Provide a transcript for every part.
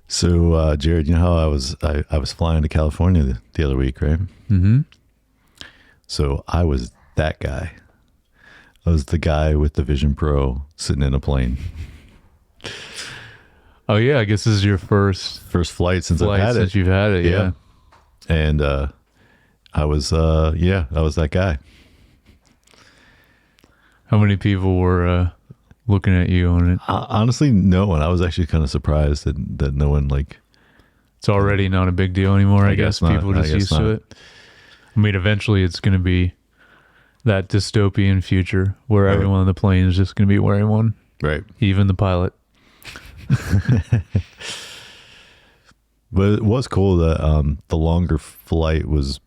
So, Jared, you know how I was flying to California the other week, right? Mm-hmm. So I was that guy. I was the guy with the Vision Pro sitting in a plane. Oh yeah, I guess this is your first First flight since flight I've had since it. you've had it. Yeah. And I was that guy. How many people were looking at you on it? Honestly, no one. I was actually kind of surprised that no one like. It's already not a big deal anymore. I guess not. people are just I guess used not. to it. I mean, eventually it's going to be that dystopian future where Right. everyone on the plane is just going to be wearing one, Right. even the pilot. But it was cool that the longer flight was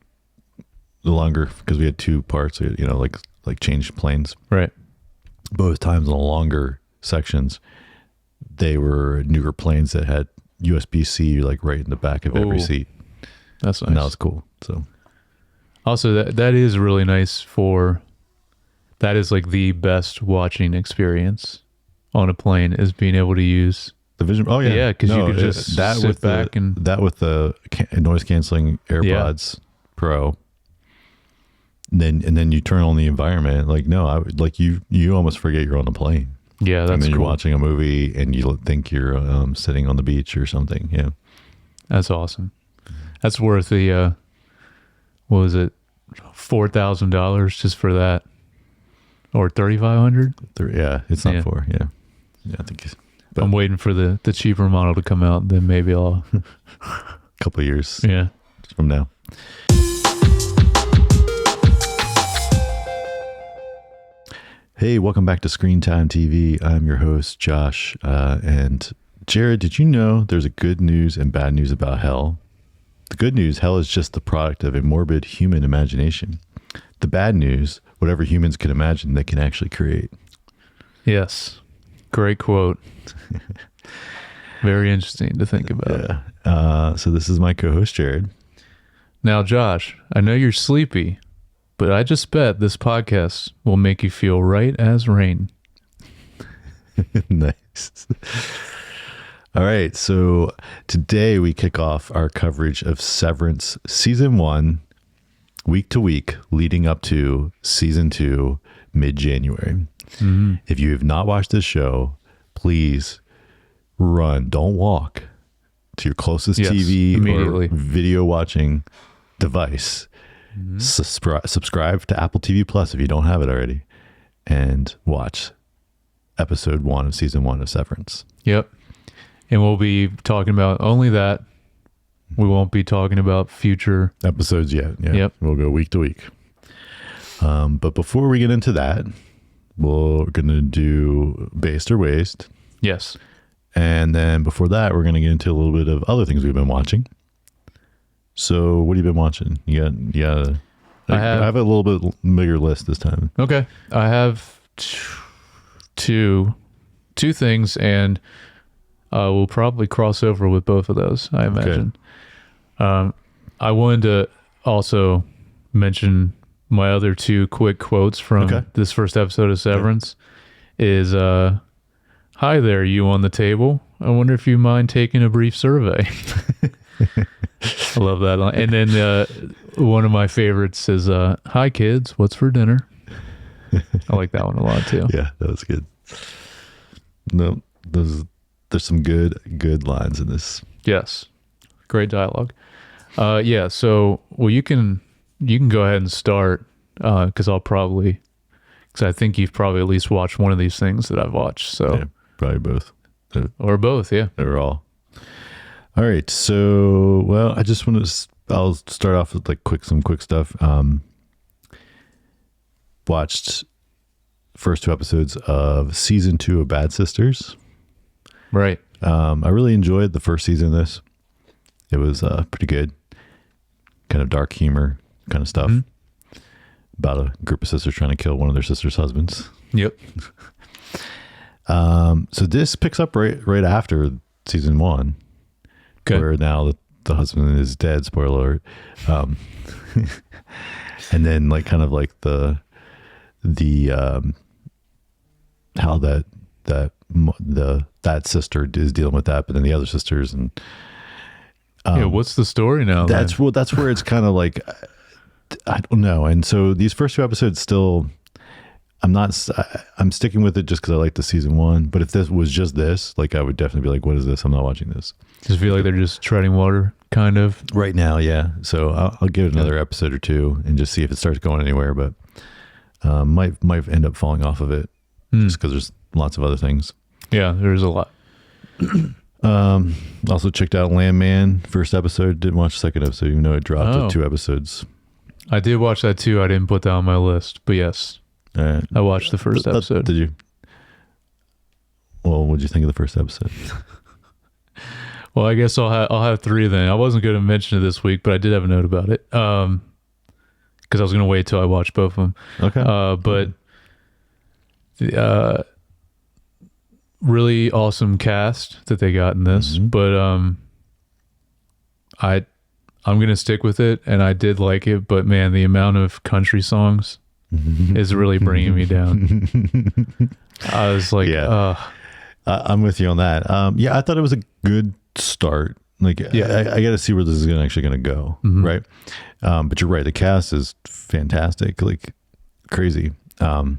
the longer because we had two parts, you know, like changed planes. Right. Both times on the longer sections, they were newer planes that had USB-C like right in the back of every Ooh. seat. That's nice. And that was cool. So Also, that is really nice that is like the best watching experience on a plane is being able to use. the Vision. Oh yeah, Yeah, 'cause you could just sit back and- that with the noise canceling AirPods Pro. And then you turn on the environment. Like no, I would like you almost forget you're on a plane. Yeah, that's and then cool. you're watching a movie and you think you're sitting on the beach or something. Yeah, That's awesome. That's worth the what was it, $4,000 just for that, or $3,500? yeah. It's not Yeah. for yeah. I think it's But- I'm waiting for the cheaper model to come out. Then maybe I'll a couple of years yeah. from now. Hey, welcome back to Screen Time TV. I'm your host, Josh. And Jared, did you know there's a good news and bad news about hell? The good news, hell is just the product of a morbid human imagination. The bad news, whatever humans can imagine, they can actually create. Yes, great quote. Very interesting to think about. Yeah. So this is my co-host, Jared. Now, Josh, I know you're sleepy, but I just bet this podcast will make you feel right as rain. Nice. All right. So today we kick off our coverage of Severance Season 1, week to week, leading up to Season 2, mid-January. Mm-hmm. If you have not watched this show, please run, don't walk to your closest Yes, TV immediately. or video watching device. Mm-hmm. Subscribe to Apple TV Plus if you don't have it already, and watch episode 1 of Season 1 of Severance. Yep. And we'll be talking about only that. We won't be talking about future. Episodes yet. Yeah. Yep. We'll go week to week. But before we get into that, we're going to do Based or Waste. Yes. And then before that, we're going to get into a little bit of other things we've been watching. So what have you been watching? I have a little bit bigger list this time. Okay. I have two things, and we'll probably cross over with both of those, I imagine. I wanted to also mention my other two quick quotes from this first episode of Severance is, hi there, you on the table. I wonder if you mind taking a brief survey. I love that line. And then one of my favorites is, hi kids, what's for dinner? I like that one a lot too. Yeah, that was good. No, there's some good lines in this. Yes. Great dialogue. Yeah. So, well, you can go ahead and start, because I think you've probably at least watched one of these things that I've watched. So, Yeah, probably both. or both. Yeah. They're all. All right. So, well, I just want to, I'll start off with like some quick stuff. Watched first 2 episodes of Season 2 of Bad Sisters. Right. I really enjoyed the first season of this. It was pretty good. Kind of dark humor kind of stuff. Mm-hmm. About a group of sisters trying to kill one of their sister's husbands. Yep. So this picks up right after Season 1. Okay. Where now the husband is dead, spoiler alert. And then like kind of like the how that that sister is dealing with that, but then the other sisters and what's the story now? That's where it's kind of like I don't know. And so these first 2 episodes still, I'm sticking with it just because I like the season 1. But if this was just this, like I would definitely be like, what is this? I'm not watching this. Just feel like they're just treading water, kind of. Right now, yeah. So I'll give it another episode or 2 and just see if it starts going anywhere. But might end up falling off of it just because there's lots of other things. Yeah, there's a lot. Also checked out Landman first episode. Didn't watch the second episode, even though it dropped with 2 episodes. I did watch that too. I didn't put that on my list, but yes. I watched the first episode. Did you? Well, what did you think of the first episode? Well, I guess I'll have 3 then. I wasn't going to mention it this week, but I did have a note about it. Because I was going to wait till I watched both of them. Okay. But really awesome cast that they got in this. But I'm going to stick with it, and I did like it. But man, the amount of country songs is really bringing me down. I was like, I'm with you on that. I thought it was a good start. Like, I got to see where this is actually going to go, right? But you're right. The cast is fantastic, like crazy. I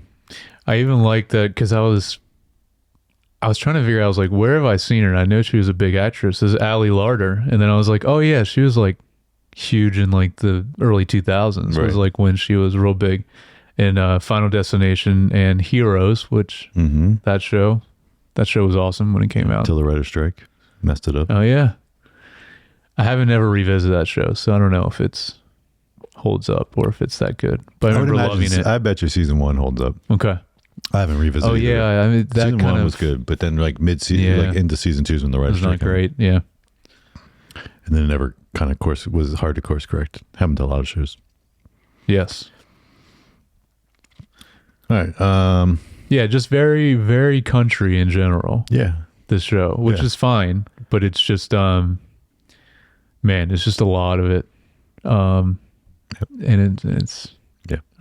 even like that because I was trying to figure out, I was like, where have I seen her? And I know she was a big actress. This is Ali Larter. And then I was like, oh yeah, she was like huge in like the early 2000s. Right. Was like when she was real big in Final Destination and Heroes, which that show was awesome when it came out. Until the writer's strike messed it up. Oh yeah. I haven't ever revisited that show, so I don't know if it's holds up or if it's that good. But I remember loving it. I bet you season 1 holds up. Okay. I haven't revisited. Oh yeah, I mean that season kind 1 of was good, but then like mid-season, like into season 2 is when the writer's strike. Not great. Yeah. And then it never kind of was hard to course correct. Happened to a lot of shows. Yes. All right. Yeah, just very, very country in general. Yeah. This show, which is fine, but it's just man, it's just a lot of it. And it's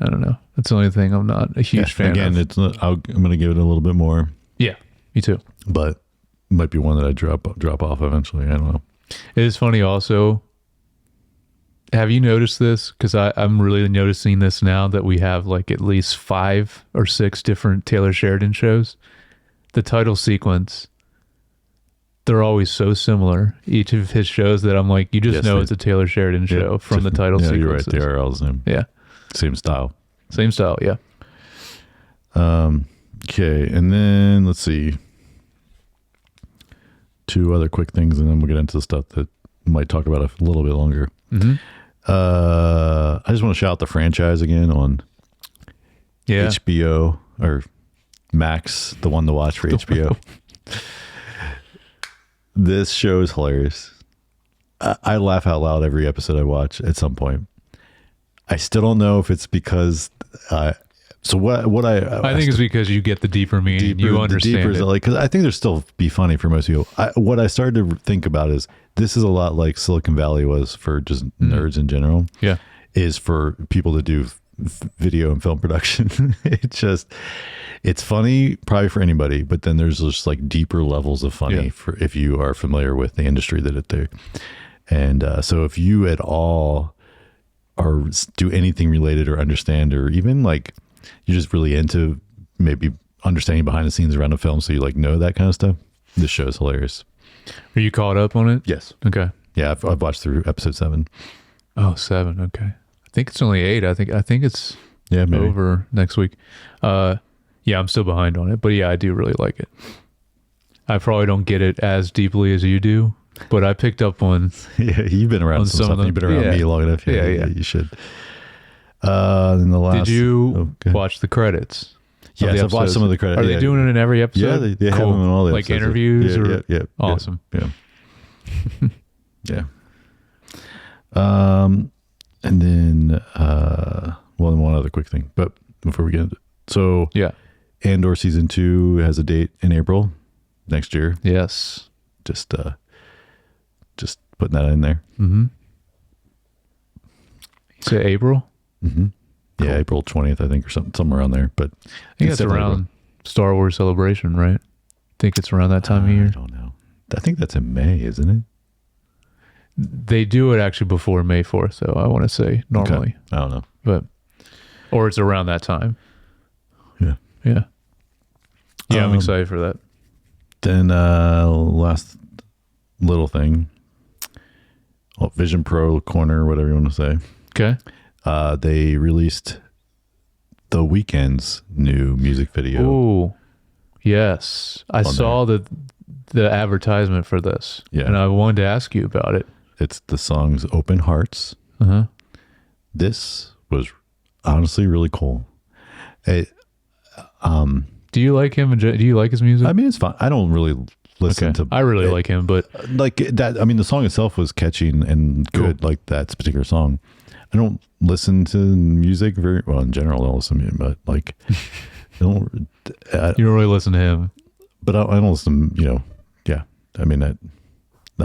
I don't know. That's the only thing I'm not a huge fan again, of. It's not, I'm going to give it a little bit more. Yeah, me too. But might be one that I drop off eventually. I don't know. It is funny also. Have you noticed this? Because I'm really noticing this now that we have like at least 5 or 6 different Taylor Sheridan shows. The title sequence, they're always so similar. Each of his shows that I'm like, you just know it's a Taylor Sheridan show from the title sequences. You're right. They are all the same. Yeah. Same style. Same style, yeah. Okay, and then let's see. 2 other quick things, and then we'll get into the stuff that we might talk about a little bit longer. I just want to shout out the franchise again on HBO or Max, the one to watch for HBO. This show is hilarious. I laugh out loud every episode I watch at some point. I still don't know if it's because so what I think it's because you get the deeper meaning, you understand it. Like, because I think there'll still be funny for most people. What I started to think about is this is a lot like Silicon Valley was for just nerds in general. Yeah, is for people to do video and film production. It's funny probably for anybody, but then there's just like deeper levels of funny for if you are familiar with the industry that it do. And so if you at all or do anything related or understand, or even like you're just really into maybe understanding behind the scenes around a film, so you like know that kind of stuff, this show is hilarious. Are you caught up on it? Yes. Okay. Yeah, I've watched through episode 7. Oh, 7. Okay. I think it's only 8. I think it's maybe over next week. Yeah, I'm still behind on it, but yeah, I do really like it. I probably don't get it as deeply as you do, but I picked up on. Yeah, you've been around some stuff. You've been around me long enough. Yeah, you should. Then the last. Did you watch the credits? Yes, I've watched some of the credits. Are they doing it in every episode? Yeah, they have them in all the like episodes. Interviews. Yeah, awesome. Yeah. And then one other quick thing, but before we get into it, so Andor season 2 has a date in April next year. Yes. Just putting that in there. Say April. Cool. Yeah, April 20th, I think, or something, somewhere around there. But I think that's around Star Wars Celebration, right? think it's around that time of year. I don't know. I think that's in May, isn't it? They do it actually before May 4th, though, I want to say, normally. Okay. I don't know. But, or it's around that time. Yeah. Yeah. Yeah, I'm excited for that. Then last little thing. Vision Pro Corner, whatever you want to say. Okay. They released The Weeknd's new music video. Oh, yes. I saw the advertisement for this. Yeah. And I wanted to ask you about it. It's the song's Open Hearts. Uh-huh. This was honestly really cool. Do you like him? Do you like his music? I mean, it's fine. I don't really listen to. I really like him, but like that. I mean, the song itself was catchy and good. Like that particular song. I don't listen to music very well in general. I don't listen to it, but like, you don't really listen to him. But I don't listen. Yeah. I mean, I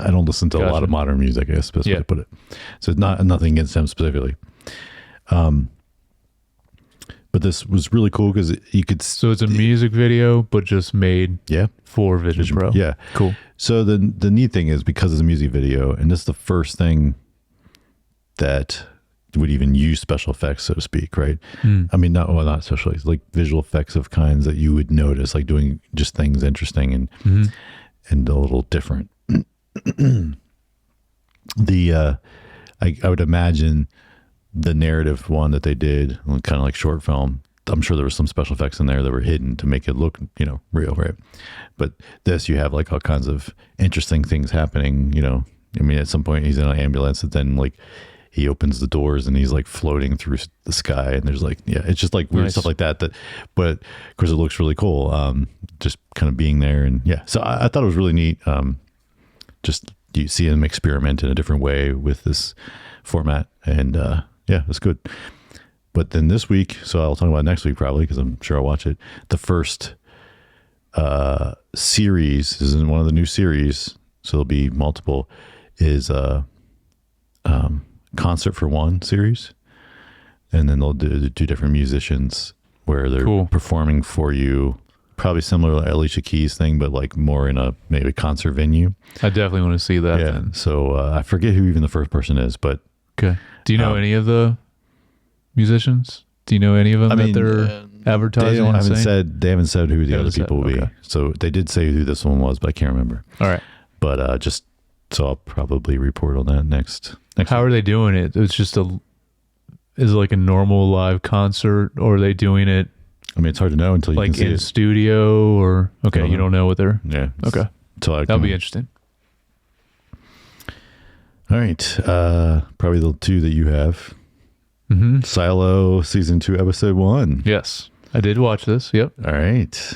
don't listen to a lot of modern music. I guess best way to put it. So it's nothing against him specifically. But this was really cool because you could. So it's a music video, but just made for Vision Pro. Yeah, cool. So the neat thing is because it's a music video, and this is the first thing that would even use special effects, so to speak, right? I mean, not special effects, like visual effects of kinds that you would notice, like doing just things interesting and a little different. I would imagine the narrative one that they did, kind of like short film, I'm sure there was some special effects in there that were hidden to make it look, real, right? But this, you have like all kinds of interesting things happening, I mean, at some point he's in an ambulance and then like he opens the doors and he's like floating through the sky and there's like, it's just like weird stuff like that, but of course it looks really cool. Just kind of being there and so I thought it was really neat. Just you see him experiment in a different way with this format and, it's good. But then this week, so I'll talk about it next week probably because I'm sure I'll watch it. The first series is in one of the new series, so there'll be multiple. Is Concert for One series, and then they'll do two different musicians where they're performing for you. Probably similar to Alicia Keys thing, but like more in a maybe concert venue. I definitely want to see that. Yeah. Then. So I forget who even the first person is, but okay. Do you know any of the musicians? Do you know any of them that they're advertising? They haven't said who the other people will be. So they did say who this one was, but I can't remember. All right. But so I'll probably report on that next How week. Are they doing it? It's just is it like a normal live concert, or are they doing it? I mean, it's hard to know until you like can see in it. Studio or you don't know what they're. Yeah. Okay. That'll be interesting. All right. Probably the two that you have. Mm-hmm. Silo season 2, episode 1. Yes, I did watch this. Yep. All right.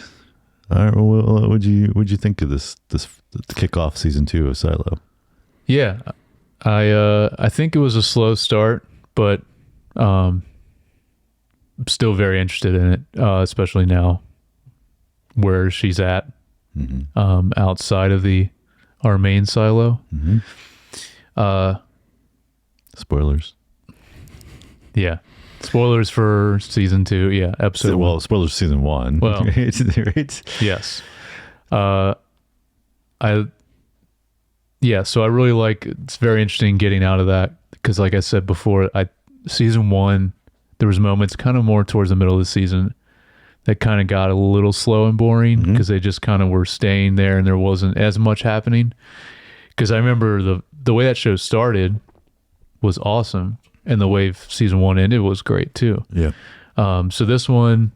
Well, what'd you think of this kickoff season 2 of Silo? Yeah, I think it was a slow start, but I'm still very interested in it, especially now where she's at outside of our main silo. Spoilers. Yeah. Spoilers for season 2. Yeah. Episode 1. Well, spoilers for season 1. Well, right? Yes. So I really like, it's very interesting getting out of that. Cause like I said before, season 1, there was moments kind of more towards the middle of the season that kind of got a little slow and boring because they just kind of were staying there and there wasn't as much happening. Cause I remember the way that show started was awesome. And the way season 1 ended was great too. Yeah. So this one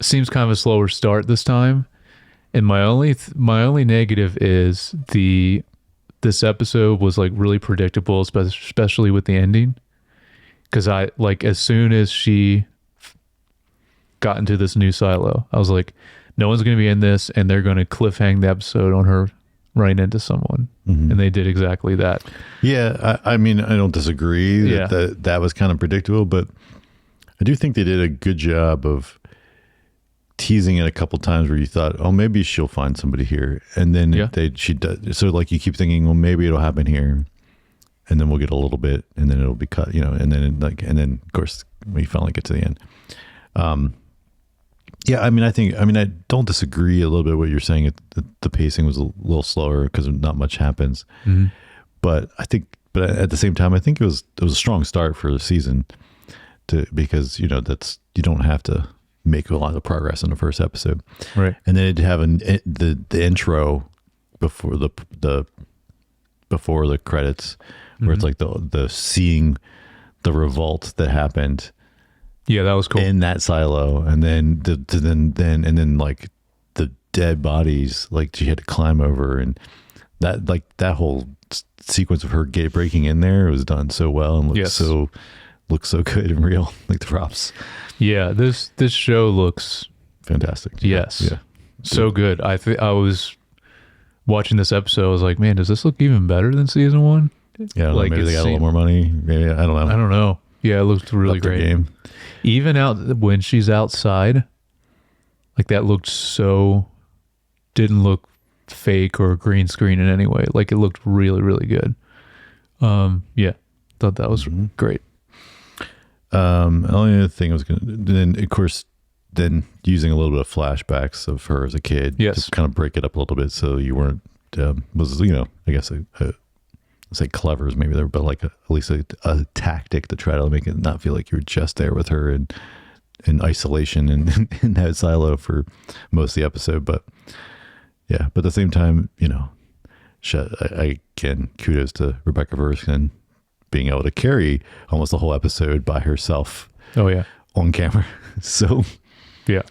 seems kind of a slower start this time. And my only negative is this episode was like really predictable, especially with the ending. Cause as soon as she got into this new silo, I was like, no one's going to be in this and they're going to cliffhang the episode on her running into someone. And they did exactly that. Yeah. I mean, I don't disagree that was kind of predictable, but I do think they did a good job of teasing it a couple times where you thought, oh, maybe she'll find somebody here. And then she does. So like you keep thinking, well, maybe it'll happen here. And then we'll get a little bit and then it'll be cut, and then of course we finally get to the end. Yeah, I mean, I don't disagree a little bit with what you're saying. The pacing was a little slower because not much happens. Mm-hmm. But at the same time, I think it was a strong start for the season, because you don't have to make a lot of progress in the first episode, Right. and then it'd have the intro before the credits, where it's like the seeing the revolt that happened. Yeah, that was cool. In that silo, and then then like the dead bodies, like she had to climb over, and that whole sequence of her breaking in there was done so well and looks so good and real, like the props. Yeah, this show looks fantastic. Yes, yeah, so good. I was watching this episode. I was like, man, does this look even better than season 1? Yeah, like maybe they got a little more money. Maybe I don't know. Yeah, it looked really great. Game. Even when she's outside, like that didn't look fake or green screen in any way. Like it looked really, really good. Yeah, thought that was great. The only other thing I was going to, then of course, then using a little bit of flashbacks of her as a kid, yes, to kind of break it up a little bit, so you weren't I guess say clever is maybe there, but like at least a tactic to try to make it not feel like you're just there with her in isolation and in that silo for most of the episode. But yeah, but at the same time, again, kudos to Rebecca Ferguson being able to carry almost the whole episode by herself. Oh yeah, on camera. So yeah.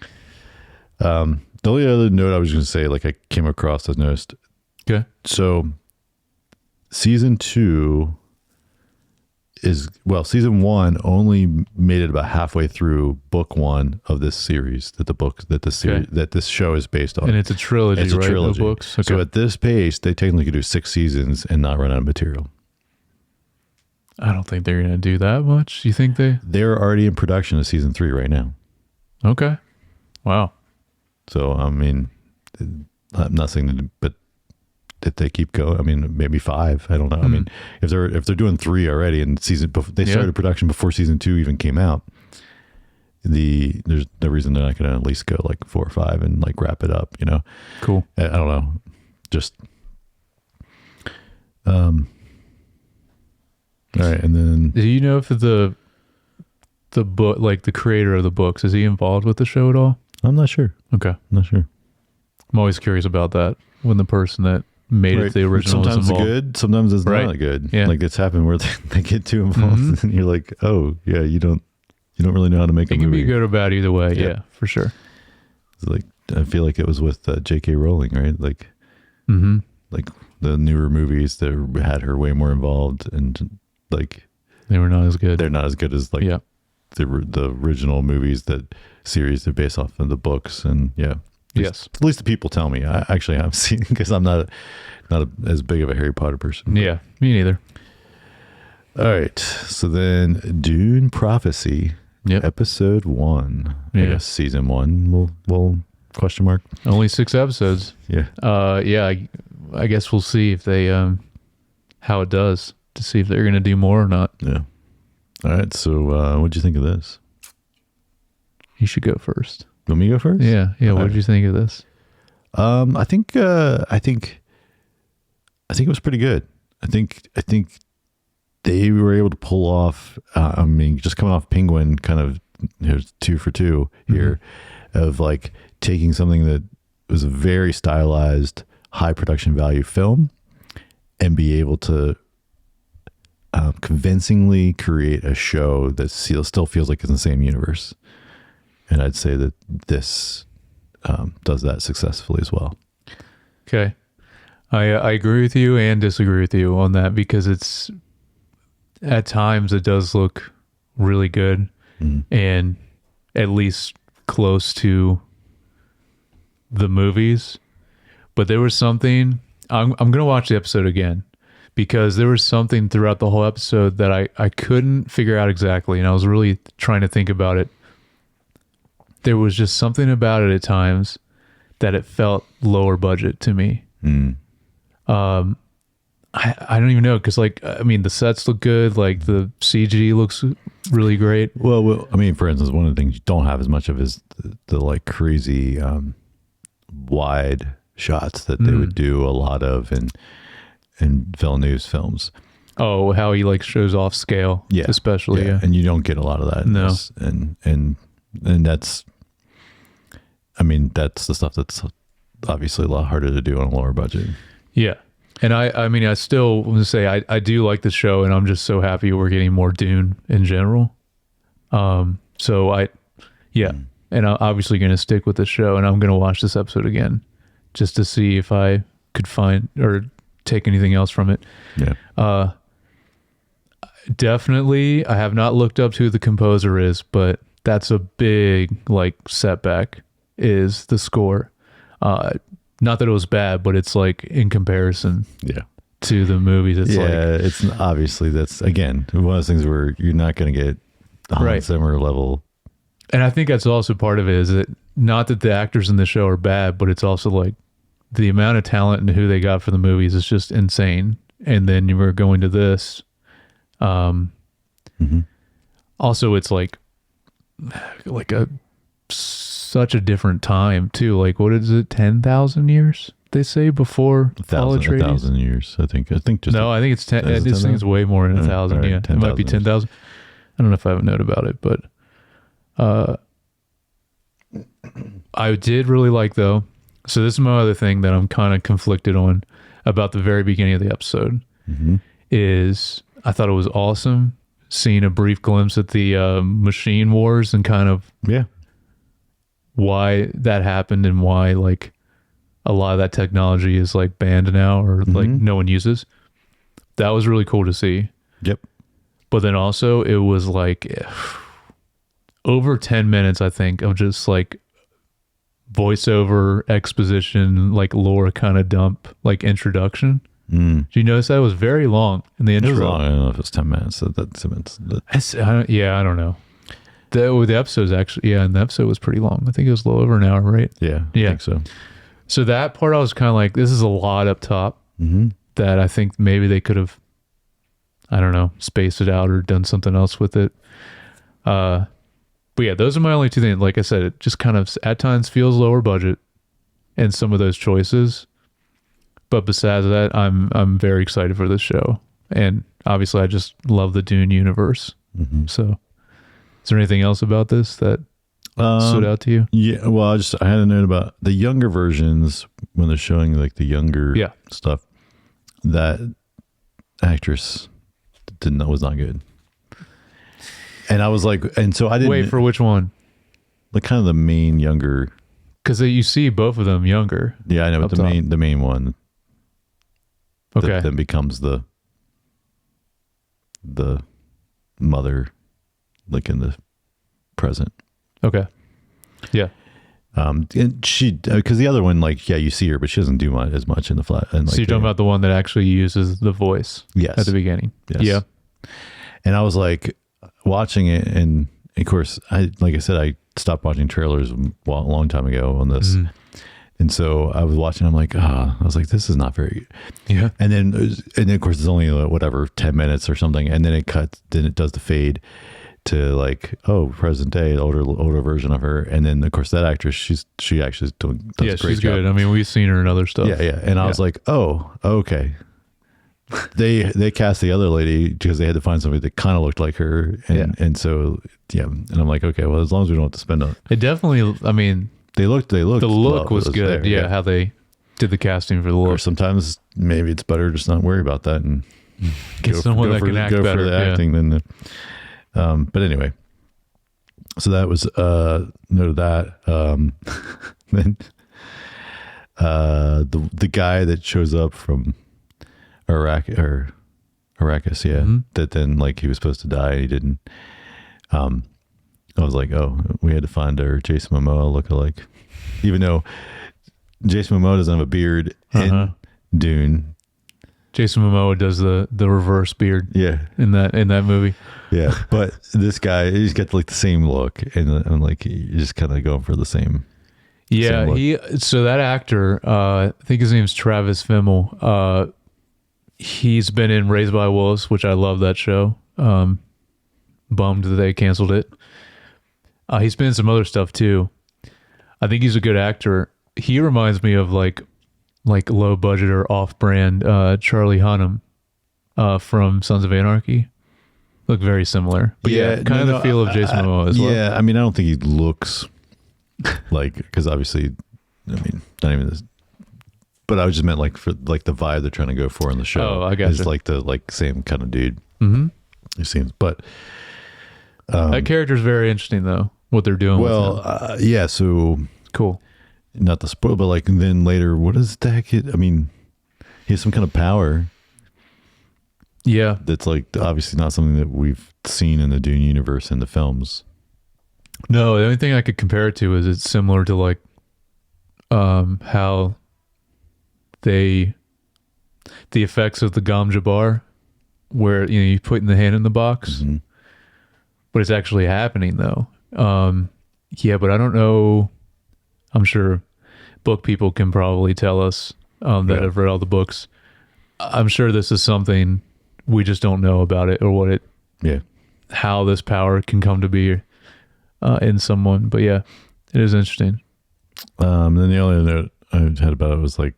The only other note I was going to say, like I came across, I noticed. Okay. So season 2 season 1 only made it about halfway through book 1 of this series that this show is based on. And it's a trilogy, it's a right? trilogy. Of books. Okay. So at this pace, they technically could do 6 seasons and not run out of material. I don't think they're going to do that much. You think they're already in production of season 3 right now. Okay. Wow. So, I mean, I'm not saying that, but that they keep going. I mean, maybe 5. I don't know. I mean, if they're doing 3 already and they started production before season 2 even came out, there's no reason they're not going to at least go like 4 or 5 and like wrap it up. Cool. I don't know. Just all right, and then do you know if the book, like the creator of the books, is he involved with the show at all? I'm not sure. Okay, I'm not sure. I'm always curious about that when the person that made it the original sometimes is involved. It's good, sometimes it's not good. Yeah. Like it's happened where they get too involved, and you're like, oh yeah, you don't really know how to make a movie. It can be good or bad either way. Yeah, for sure. It's like I feel like it was with J.K. Rowling, right? Like, like the newer movies that had her way more involved, and like they were not as good. They're not as good as like the original movies that series are based off of the books, and at least the people tell me. I actually have seen, because I'm not as big of a Harry Potter person. Yeah, me neither. All right, so then Dune Prophecy, episode 1. I guess season 1. We'll question mark. Only 6 episodes. Yeah. I guess we'll see if they how it does, to see if they're going to do more or not. Yeah. All right. So, what'd you think of this? You should go first. Let me go first? Yeah. What did you think of this? I think it was pretty good. I think they were able to pull off. I mean, just coming off Penguin, kind of, there's 2 for 2 here, of like taking something that was a very stylized, high production value film, and be able to convincingly create a show that still feels like it's in the same universe. And I'd say that this does that successfully as well. Okay. I agree with you and disagree with you on that, because it's, at times it does look really good and at least close to the movies. But there was something, I'm going to watch the episode again, because there was something throughout the whole episode that I couldn't figure out exactly. And I was really trying to think about it. There was just something about it at times that it felt lower budget to me. I don't even know, because like, I mean, the sets look good, like the CG looks really great. Well, I mean, for instance, one of the things you don't have as much of is the like crazy wide shots that they would do a lot of in Villeneuve's films. Oh, how he like shows off scale, especially, and you don't get a lot of that. No, and that's, I mean, that's the stuff that's obviously a lot harder to do on a lower budget. Yeah. And I mean, I still want to say I do like the show, and I'm just so happy we're getting more Dune in general. And I'm obviously going to stick with the show, and I'm going to watch this episode again just to see if I could find or take anything else from it. Yeah. Definitely, I have not looked up who the composer is, but that's a big like setback, is the score. Not that it was bad, but it's like in comparison to the movies, it's it's obviously, that's again one of those things where you're not going to get Hans Zimmer level. And I think that's also part of it, is that not that the actors in the show are bad, but it's also like the amount of talent and who they got for the movies is just insane. And then you were going to this. Also, it's like such a different time too. Like, what is it? 10,000 years they say before Paul Atreides? 1,000 years. I think just I think it's 10. I just think it's way more than 1,000. Right, yeah, 10, it might be 10,000. I don't know if I have a note about it, but I did really like, though. So this is my other thing that I'm kind of conflicted on about the very beginning of the episode. Is I thought it was awesome seeing a brief glimpse at the machine wars and kind of why that happened, and why like a lot of that technology is like banned now, or like no one uses. That was really cool to see. Yep. But then also it was like over 10 minutes, I think, of just like voiceover exposition, like lore kind of dump, like introduction. Did you notice that it was very long in the intro? It was long. I don't know if it's 10 minutes. I don't know. The episode's actually, and the episode was pretty long. I think it was a little over an hour, right? Yeah. I think so. So that part, I was kind of like, this is a lot up top that I think maybe they could have, I don't know, spaced it out or done something else with it. But yeah, those are my only two things. Like I said, it just kind of at times feels lower budget in some of those choices. But besides that, I'm very excited for this show. And obviously I just love the Dune universe. So is there anything else about this that stood out to you? Yeah, well, I had a note about the younger versions when they're showing like the younger stuff. That actress was not good. And I was like, and so I didn't wait for which one? Like kind of the main younger, because you see both of them younger. Yeah, I know, but the main one. Okay. That then becomes the mother, like in the present. Okay. Yeah. And she, because the other one, like, you see her, but she doesn't do as much in the flat. And like, so you're talking about the one that actually uses the voice at the beginning. Yes. Yeah. And I was like watching it, and of course, like I said, I stopped watching trailers a long time ago on this. And so I was watching, I'm like, I was like, this is not very good. Yeah. And then of course it's only whatever, 10 minutes or something. And then it does the fade to like, present day, older version of her. And then of course that actress, she actually does a great she's job. good. I mean, we've seen her in other stuff. Yeah. And I was like, okay. They cast the other lady because they had to find somebody that kind of looked like her. And so, and I'm like, okay, well, as long as we don't have to spend on it. Definitely, I mean, They looked. The look was good. There, how they did the casting for the look. Or sometimes maybe it's better just not worry about that and get someone that can act better. For the acting than but anyway, so that was note of that. Then the guy that shows up from Arrakis, that then like he was supposed to die and he didn't. I was like, we had to find our Jason Momoa lookalike, even though Jason Momoa doesn't have a beard in Dune. Jason Momoa does the reverse beard. Yeah, in that movie. Yeah, but this guy, he's got like the same look, and I'm like, you're just kind of going for the same. Yeah, so that actor, I think his name's Travis Fimmel. he's been in Raised by Wolves, which I love that show. Bummed that they canceled it. He's been in some other stuff too. I think he's a good actor. He reminds me of like low budget or off brand Charlie Hunnam from Sons of Anarchy. Look very similar. But kind of the feel of Jason Momoa as well. Yeah, I mean, I don't think he looks like, because obviously, I mean, not even this. But I just meant like for like the vibe they're trying to go for in the show. Oh, I got is you. like the same kind of dude. Mm-hmm. It seems, but that character's very interesting though. What they're doing. Well, yeah. So cool. Not to spoil, but like then later, what is the heck? I mean, he has some kind of power. Yeah, that's like obviously not something that we've seen in the Dune universe in the films. No, the only thing I could compare it to is it's similar to like how the effects of the Gom Jabbar, where you put in the hand in the box, mm-hmm. but it's actually happening though. Yeah, but I don't know. I'm sure book people can probably tell us that have read all the books. I'm sure this is something we just don't know about it or what it, how this power can come to be in someone. But yeah, it is interesting. Then the only note I had about it was like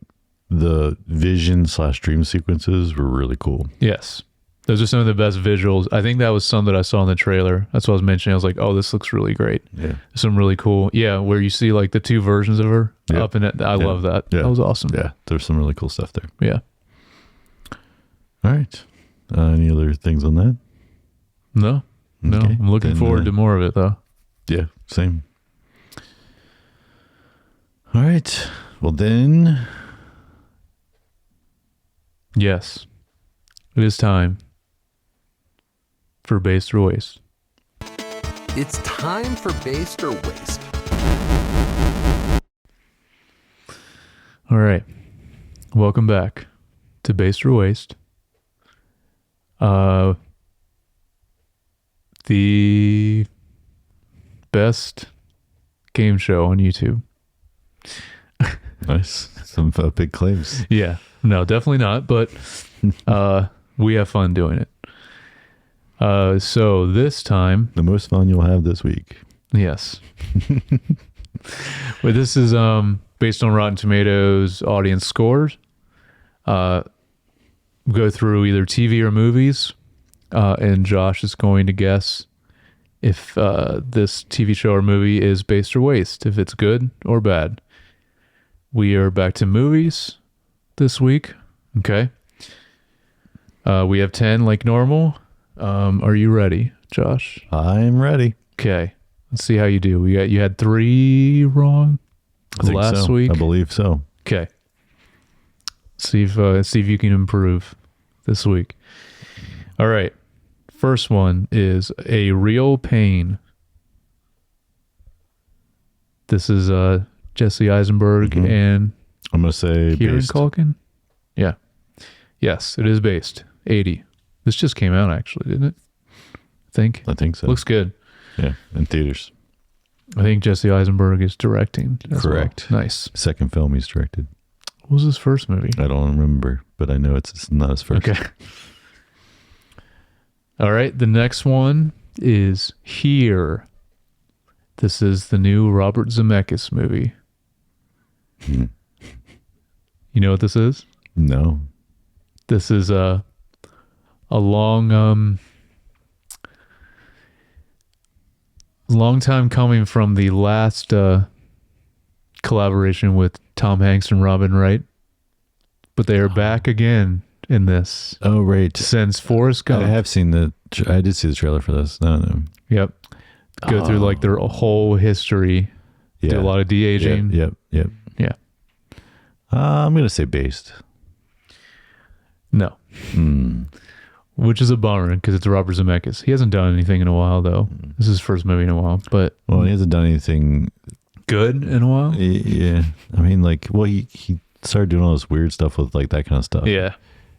the vision/dream sequences were really cool. Yes. Those are some of the best visuals. I think that was some that I saw in the trailer. That's what I was mentioning. I was like, oh, this looks really great. Yeah. Some really cool. Yeah. Where you see like the two versions of her up in it. I love that. Yeah. That was awesome. Yeah. There's some really cool stuff there. Yeah. All right. Any other things on that? No. No. Okay. I'm looking forward to more of it though. Yeah. Same. All right. Well then. Yes. It is time for Based or Waste. It's time for Based or Waste. All right. Welcome back to Based or Waste. The best game show on YouTube. Nice. Some big claims. Yeah. No, definitely not. But we have fun doing it. So this time, the most fun you'll have this week. Yes. But this is based on Rotten Tomatoes audience scores. Go through either TV or movies, and Josh is going to guess if this TV show or movie is based or waste, if it's good or bad. We are back to movies this week. Okay. We have 10 like normal. Are you ready, Josh? I'm ready. Okay. Let's see how you do. You had 3 wrong last week. I believe so. Okay. See if you can improve this week. All right. First one is A Real Pain. This is Jesse Eisenberg and I'm going to say Kieran based. Culkin. Yeah. Yes, it is based. 80. This just came out actually, didn't it? I think so. Looks good. Yeah, in theaters. I think Jesse Eisenberg is directing. Correct. Well. Nice. Second film he's directed. What was his first movie? I don't remember, but I know it's not his first. Okay. All right. The next one is Here. This is the new Robert Zemeckis movie. You know what this is? No. This is a long time coming from the last collaboration with Tom Hanks and Robin Wright, but they are back again in this. Oh, right. Since Forrest Gump. I have seen I did see the trailer for this. No. Yep. Go through like their whole history. Yeah. Do a lot of de-aging. Yep. Yeah. I'm going to say based. No. Which is a bummer because it's Robert Zemeckis. He hasn't done anything in a while though. This is his first movie in a while, but Well, he hasn't done anything good in a while. Yeah. I mean, like, well, he started doing all this weird stuff with like that kind of stuff. Yeah.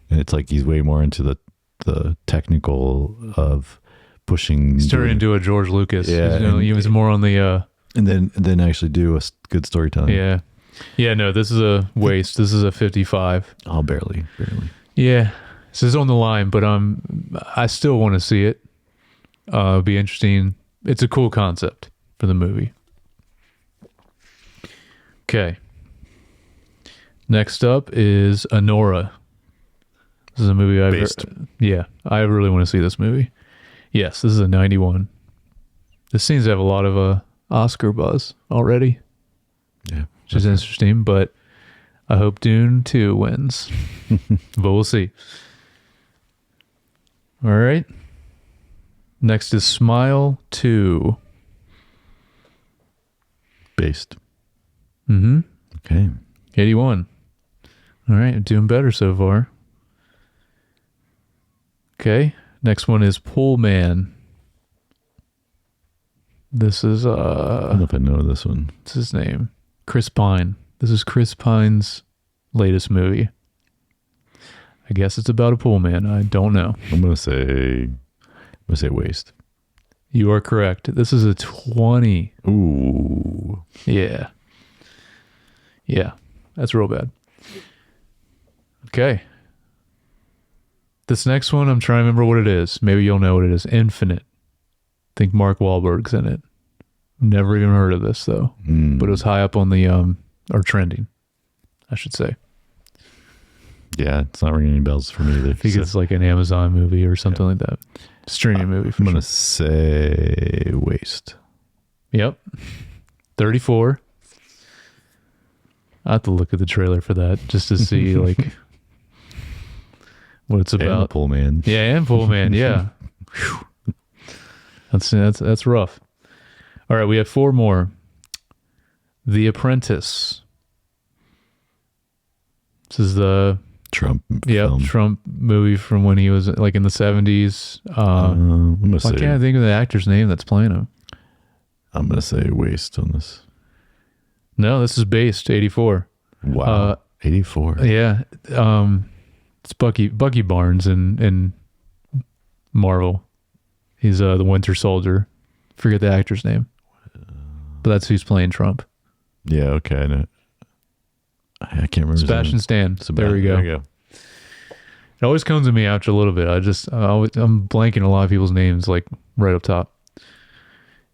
And it's like he's way more into the technical of pushing. He's turned into a George Lucas. Yeah. He was more on the and then actually do a good storytelling. Yeah. No, this is a waste. This is a 55. Oh, barely. Yeah. This is on the line, but I still want to see it. It'll be interesting. It's a cool concept for the movie. Okay. Next up is Anora. This is a movie I really want to see this movie. Yes, this is a 91. This seems to have a lot of Oscar buzz already. Yeah. Which is interesting, but I hope Dune 2 wins. But we'll see. All right. Next is Smile 2. Based. Mm-hmm. Okay. 81. All right, doing better so far. Okay. Next one is Pool Man. This is I don't know if I know this one. what's his name? Chris Pine. This is Chris Pine's latest movie. I guess it's about a pool man. I don't know. I'm gonna say Waste. You are correct. This is a 20. Ooh. Yeah. Yeah. That's real bad. Okay. This next one, I'm trying to remember what it is. Maybe you'll know what it is. Infinite. I think Mark Wahlberg's in it. Never even heard of this though. But it was high up on the or trending, I should say. Yeah, it's not ringing any bells for me either. I think it's like an Amazon movie or something like that. Streaming movie for I'm gonna sure. say Waste. Yep. 34. I have to look at the trailer for that just to see like what it's And the about. Pool Man. Yeah, and Pool Man, yeah. Whew. That's rough. All right, we have 4 more. The Apprentice. This is the Trump film. Trump movie from when he was like in the 70s. I'm gonna Why say can't I think of the actor's name that's playing him? I'm gonna say Waste on this. No, this is based 84. Wow. 84. Yeah, it's Bucky Barnes in Marvel. He's the Winter Soldier. Forget the actor's name, but that's who's playing Trump. Yeah, okay. I know. I can't remember. Sebastian Stan. There we go. There you go. It always comes to me after a little bit. I'm blanking a lot of people's names like right up top.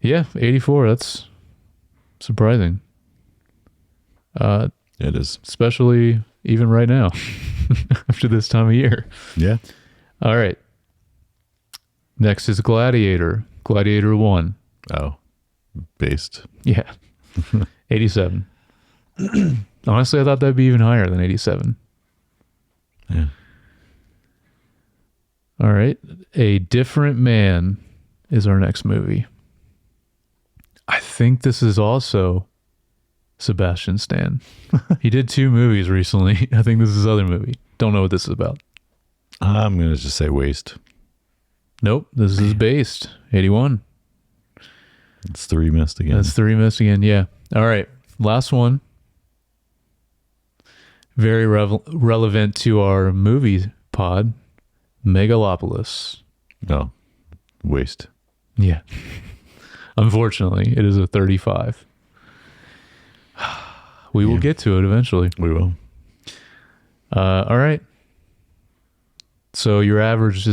Yeah, 84. That's surprising. It is. Especially even right now after this time of year. Yeah. All right. Next is Gladiator. Gladiator 1. Oh. Based. Yeah. 87. Honestly, I thought that'd be even higher than 87. Yeah. All right. A Different Man is our next movie. I think this is also Sebastian Stan. He did 2 movies recently. I think this is his other movie. Don't know what this is about. I'm going to just say Waste. Nope. This is based. 81. It's 3 missed again. That's 3 missed again. Yeah. All right. Last one. Very relevant to our movie pod. Megalopolis. No. Waste. Yeah. Unfortunately, it is a 35. We will get to it eventually. We will. All right. So your average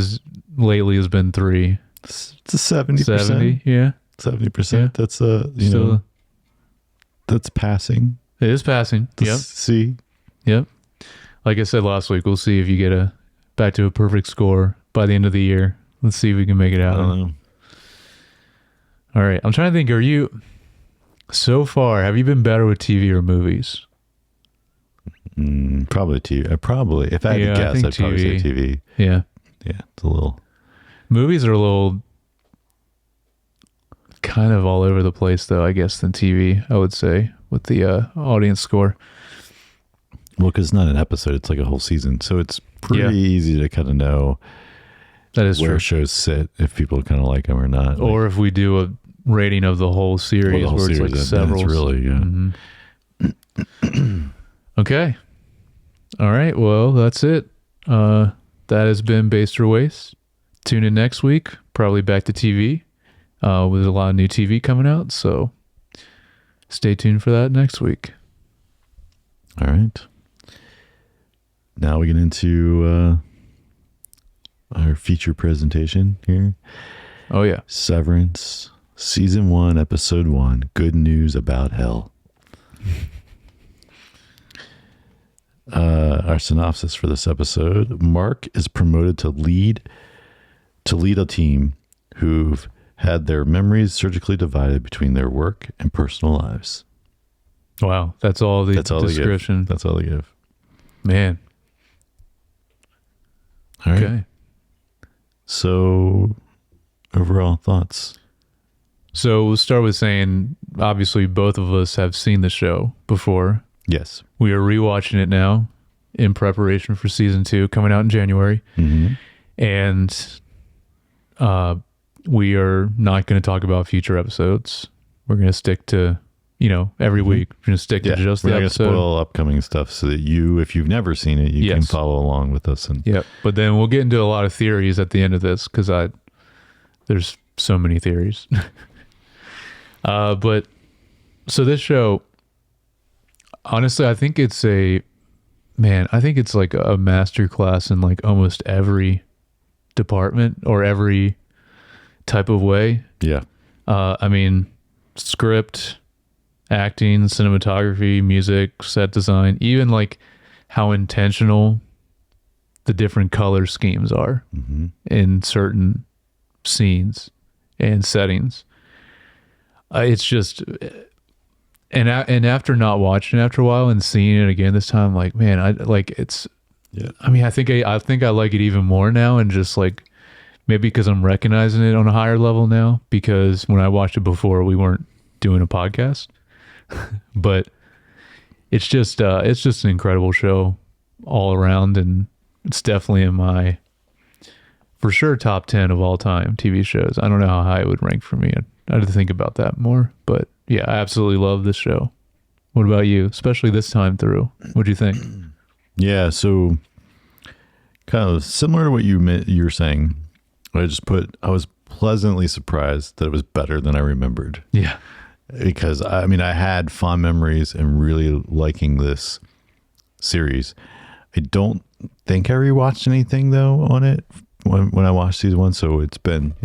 lately has been 3. It's a 70%. 70, yeah. 70%. Yeah. That's Still, that's passing. it is passing. Yep. C. Yep. Like I said last week, we'll see if you get back to a perfect score by the end of the year. Let's see if we can make it I out. don't know. All right. I'm trying to think, so far, have you been better with TV or movies? Probably TV. Probably. If I had to I guess, think I'd probably say TV. Yeah. Yeah. It's a little. Movies are a little kind of all over the place, though, I guess, than TV, I would say, with the audience score. Well, because it's not an episode, it's like a whole season. So it's pretty Yeah. easy to kind of know That is where true. shows sit, if people kind of like them or not. Or if we do a rating of the whole series, the whole where it's series, like then several. it's really, yeah. Mhm. Okay. All right. Well, that's it. That has been Based or Waste. Tune in next week, probably back to TV. With a lot of new TV coming out, so stay tuned for that next week. All right. Now we get into our feature presentation here. Oh yeah. Severance, season 1, episode 1. Good news about hell. Our synopsis for this episode: Mark is promoted to lead a team who've had their memories surgically divided between their work and personal lives. Wow, that's all the description. That's all they give. Man. All right. Okay. So, overall thoughts? So we'll start with saying, obviously, both of us have seen the show before. Yes. We are rewatching it now in preparation for season 2 coming out in January. Mm-hmm. And we are not going to talk about future episodes. We're going to stick to, every week. We're going to stick to just the we're episode. We're going to spoil upcoming stuff so that if you've never seen it, you can follow along with us. But then we'll get into a lot of theories at the end of this because there's so many theories. But so this show, honestly, I think it's like a masterclass in like almost every department or every type of way. Yeah. I mean, script, acting, cinematography, music, set design, even like how intentional the different color schemes are in certain scenes and settings. It's just, and after not watching it after a while and seeing it again this time, like, man, I like it's. Yeah. I mean, I think I like it even more now, and just like maybe because I'm recognizing it on a higher level now. Because when I watched it before, we weren't doing a podcast, but it's just an incredible show all around, and it's definitely in my for sure top 10 of all time TV shows. I don't know how high it would rank for me. I had to think about that more, but yeah, I absolutely love this show. What about you? Especially this time through. What'd you think? Yeah, so kind of similar to what you were saying. I was pleasantly surprised that it was better than I remembered. Yeah. Because I mean, I had fond memories and really liking this series. I don't think I rewatched anything though on it when I watched season 1. So it's been,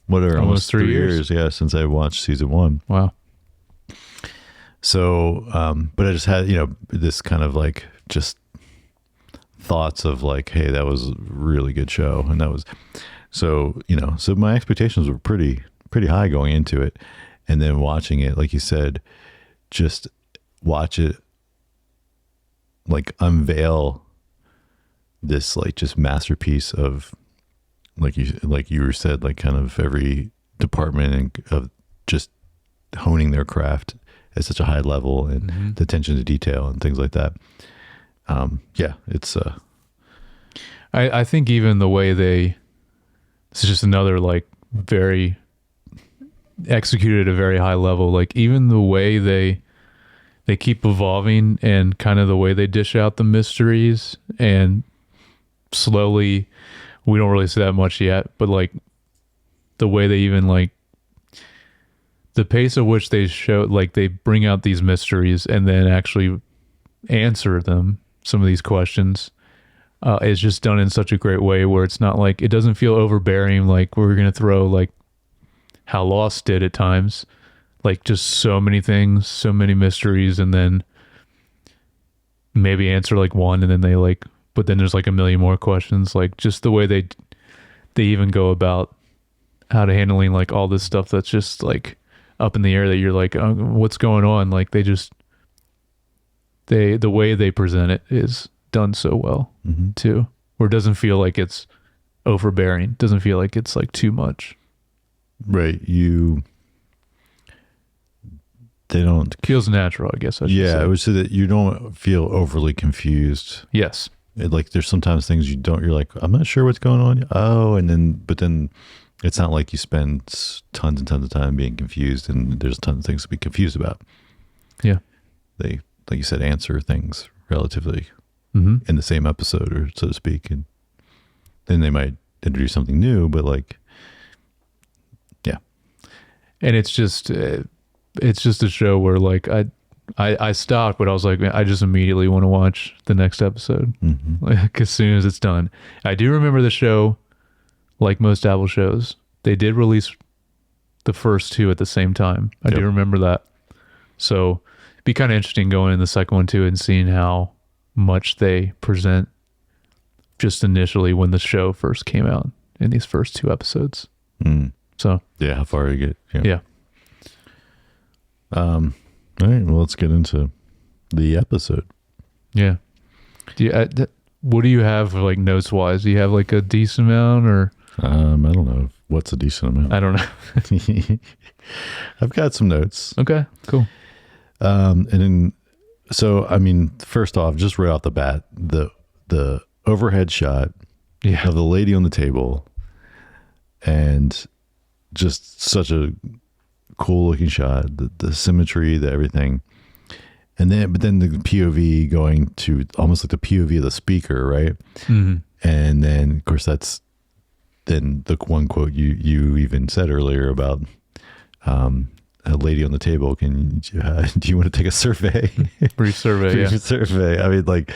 whatever, almost 3 years. Yeah, since I watched season 1. Wow. So, but I just had, this kind of like just thoughts of like, hey, that was a really good show. And that was, so my expectations were pretty high going into it. And then watching it, like you said, just watch it like unveil this like just masterpiece of, like you said, like kind of every department and of just honing their craft at such a high level and the attention to detail and things like that. It's I think even the way this is just another like very executed at a very high level. Like even the way they keep evolving and kind of the way they dish out the mysteries, and slowly, we don't really see that much yet, but like the way they even like the pace at which they show, like they bring out these mysteries and then actually answer them, some of these questions, is just done in such a great way where it's not like, it doesn't feel overbearing. Like we're going to throw like how Lost did at times, like just so many things, so many mysteries, and then maybe answer like one, and then but then there's like a million more questions. Like just the way they even go about how to handling like all this stuff that's just like up in the air that you're like, oh, what's going on? Like the way they present it is done so well too, where it doesn't feel like it's overbearing. Doesn't feel like it's like too much. Right. They don't. Feels natural, I guess. I should say. I would say that you don't feel overly confused. Yes. Like there's sometimes things you're like, I'm not sure what's going on. Oh, but then it's not like you spend tons and tons of time being confused, and there's tons of things to be confused about. Yeah. They, like you said, answer things relatively in the same episode, or so to speak. And then they might introduce something new, but like, yeah. And it's just a show where like I stopped, but I was like, man, I just immediately want to watch the next episode, like as soon as it's done. I do remember the show like most Apple shows, they did release the first two at the same time. I do remember that. So it'd be kind of interesting going in the second one too and seeing how much they present just initially when the show first came out in these first two episodes. So yeah, how far you get. Yeah. All right, well, let's get into the episode. Yeah. What do you have like notes wise? Do you have like a decent amount or? I don't know. What's a decent amount? I don't know. I've got some notes. Okay, cool. And then, so, I mean, first off, just right off the bat, the overhead shot of the lady on the table, and just such a cool looking shot, the symmetry, the everything. And then, but then the POV going to almost like the POV of the speaker, right? Mm-hmm. And then, of course, that's then the one quote you even said earlier about a lady on the table. Do you want to take a survey? Brief survey. Brief survey. I mean, like,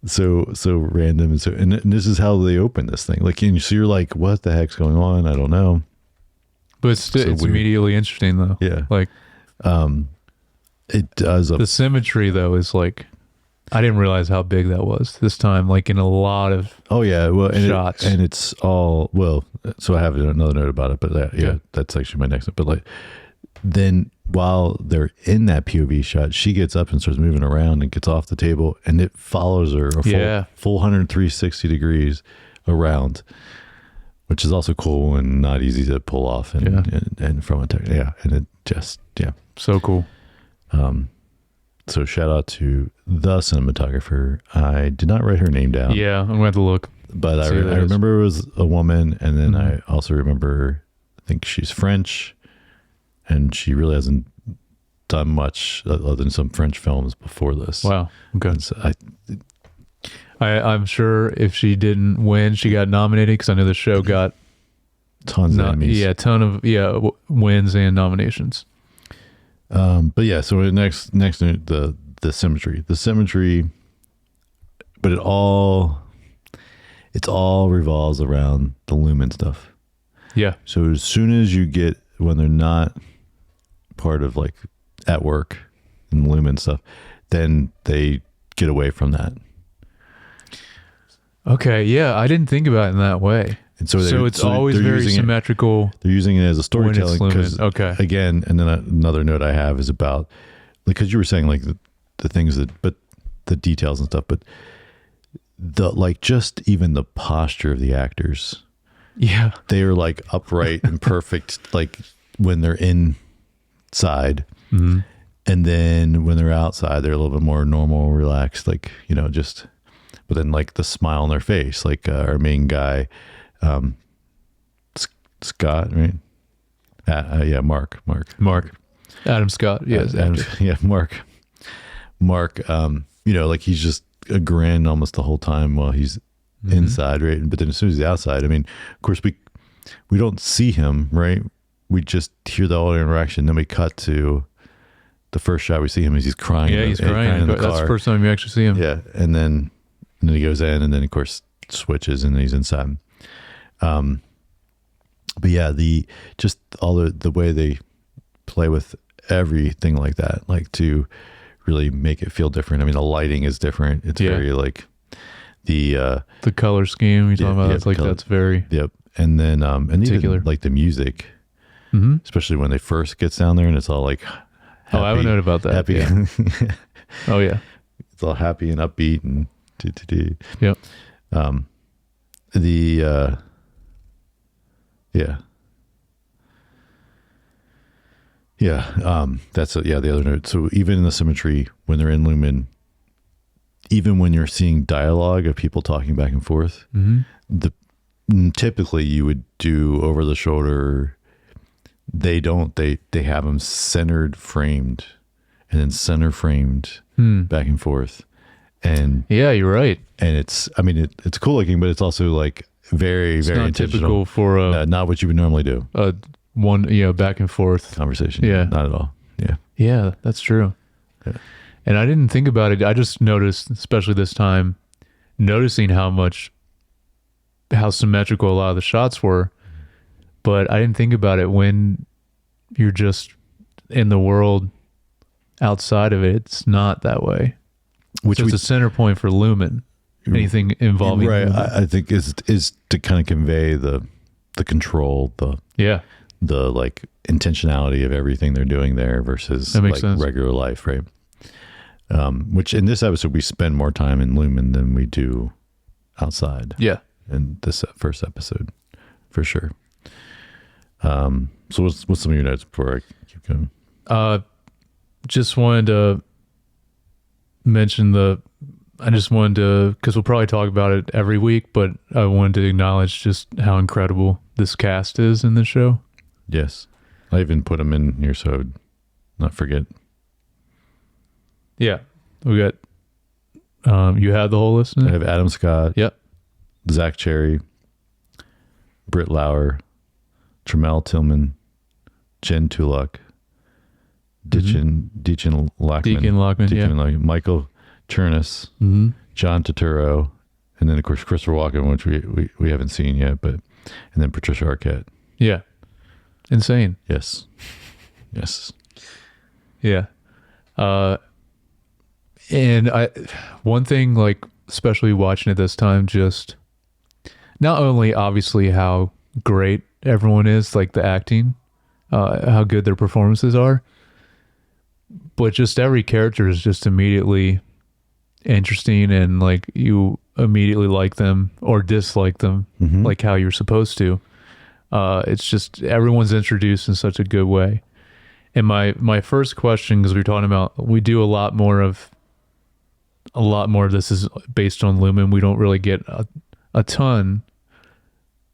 so random, and this is how they open this thing. Like, and so you're like, what the heck's going on? I don't know. But it's immediately interesting though. Yeah. Like, it does. The symmetry though is like, I didn't realize how big that was this time. Like in a lot of shots, and it's all well. So I have another note about it, but that's actually my next note. But like, then while they're in that POV shot, she gets up and starts moving around and gets off the table, and it follows her a full 160 degrees around, which is also cool and not easy to pull off and from a and it just so cool. So shout out to the cinematographer. I did not write her name down. Yeah, I'm gonna have to look. But I remember it was a woman, and then I also remember, I think she's French, and she really hasn't done much other than some French films before this. Wow. Okay. So I'm sure if she didn't win, she got nominated because I know the show got tons of Emmys. Yeah, ton of wins and nominations. But yeah, so next the symmetry, but it all revolves around the lumen stuff. Yeah. So as soon as you get, when they're not part of like at work and lumen stuff, then they get away from that. Okay. Yeah. I didn't think about it in that way. And so it's always very symmetrical. They're using it as a storytelling. Okay. Again, and then another note I have is about, because you were saying like the things but the details and stuff, but like just even the posture of the actors. Yeah. They are like upright and perfect, like when they're inside. Mm-hmm. And then when they're outside, they're a little bit more normal, relaxed, like, but then like the smile on their face, like our main guy, Scott, right? Mark. Adam Scott. Yes. Mark. Like he's just a grin almost the whole time while he's inside, right? But then as soon as he's outside, I mean, of course we don't see him, right? We just hear the audio interaction. Then we cut to the first shot we see him is he's crying. Yeah, he's crying in the car. That's the first time you actually see him. Yeah, and then he goes in, and then of course switches, and he's inside. But yeah, just all the way they play with everything like that, like to really make it feel different. I mean, the lighting is different. It's very like the color scheme you're talking about. That's like that's very and then particular. Even like the music, especially when they first gets down there, and it's all like happy, I haven't known about that. Happy. Yeah. Oh yeah, it's all happy and upbeat and Yep. That's the other note. So even in the symmetry, when they're in lumen, even when you're seeing dialogue of people talking back and forth, typically you would do over the shoulder. They don't. They have them centered, framed, and then center framed back and forth. And yeah, you're right. And it's cool looking, but it's also like very, very not intentional. Typical for not what you would normally do. One, back and forth conversation. Yeah, not at all. Yeah, that's true. Yeah. And I didn't think about it. I just noticed, especially this time, noticing how much how symmetrical a lot of the shots were. But I didn't think about it when you're just in the world outside of it. It's not that way. Which is a center point for Lumen. Anything involving right? Lumen. I think is to kind of convey the control, the like intentionality of everything they're doing there versus like sense. regular life, right? Which in this episode we spend more time in Lumen than we do outside. Yeah. In this first episode, for sure. So what's some of your notes before I keep going? Just wanted to mention because we'll probably talk about it every week, but I wanted to acknowledge just how incredible this cast is in the show. Yes. I even put them in here so I would not forget. Yeah. We got, you had the whole list? I have Adam Scott. Yep. Zach Cherry, Britt Lauer, Tramel Tillman, Jen Tullock, Deacon Lockman, Michael Chernus, John Turturro, and then of course Christopher Walken, which we haven't seen yet, and then Patricia Arquette. Yeah. Insane. Yes. Yeah. And one thing, like, especially watching it this time, just not only obviously how great everyone is, like the acting, how good their performances are, but just every character is just immediately interesting, and like you immediately like them or dislike them, like how you're supposed to. It's just everyone's introduced in such a good way. And my first question, because we were talking about, we do a lot more of this is based on Lumen. We don't really get a ton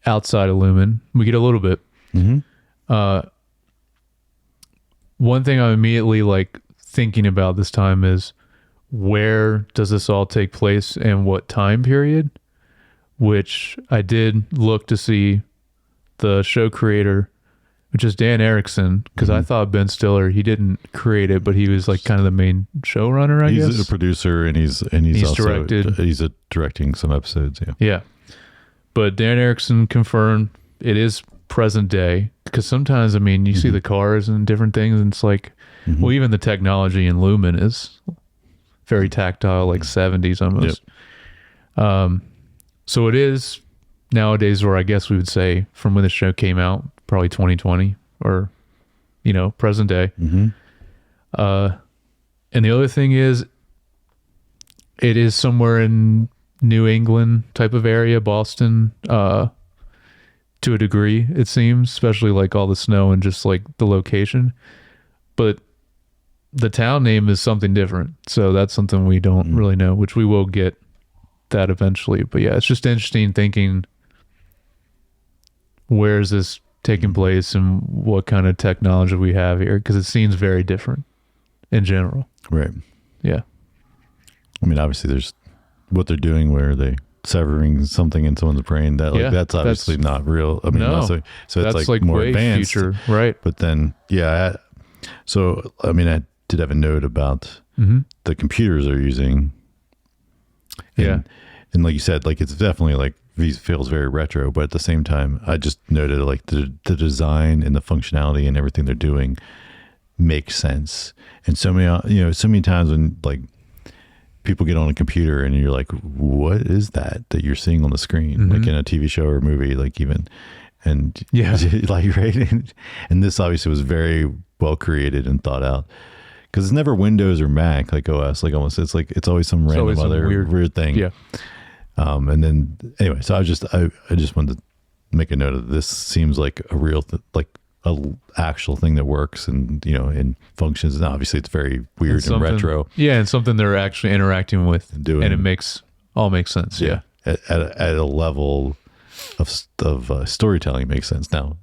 outside of Lumen. We get a little bit. One thing I'm immediately like thinking about this time is, where does this all take place and what time period? Which I did look to see the show creator, which is Dan Erickson, because I thought Ben Stiller, he didn't create it, but he was like kind of the main showrunner, I guess. He's a producer, and he's also directed. He's directing some episodes. Yeah. But Dan Erickson confirmed it is present day, because sometimes, I mean, you see the cars and different things, and it's like, well, even the technology in Lumen is very tactile, like 70s almost. So it is nowadays, or I guess we would say from when the show came out, probably 2020 or, present day. And the other thing is, it is somewhere in New England type of area, Boston, to a degree, it seems, especially like all the snow and just like the location. But the town name is something different. So that's something we don't really know, which we will get that eventually. But yeah, it's just interesting thinking, where is this taking place and what kind of technology we have here? Because it seems very different in general. Right. Yeah. I mean, obviously there's what they're doing where they severing something in someone's brain. That's obviously not real. I mean, no, so that's it's like more way advanced. Future, right. But then, so, I mean, I did have a note about the computers they're using. And like you said, like it's definitely like feels very retro, but at the same time, I just noted like the design and the functionality and everything they're doing makes sense. And so many times when like people get on a computer and you're like, what is that you're seeing on the screen? Like in a TV show or movie, like even, and like, right. And this obviously was very well created and thought out, because it's never Windows or Mac, like OS, like almost, it's always some random other weird thing. Yeah. And then anyway, so I just wanted to make a note of this. Seems like a real, like a actual thing that works and, and functions. And obviously it's very weird and retro. Yeah. And something they're actually interacting with and doing, and it makes sense. Yeah. At a level of storytelling makes sense. Now,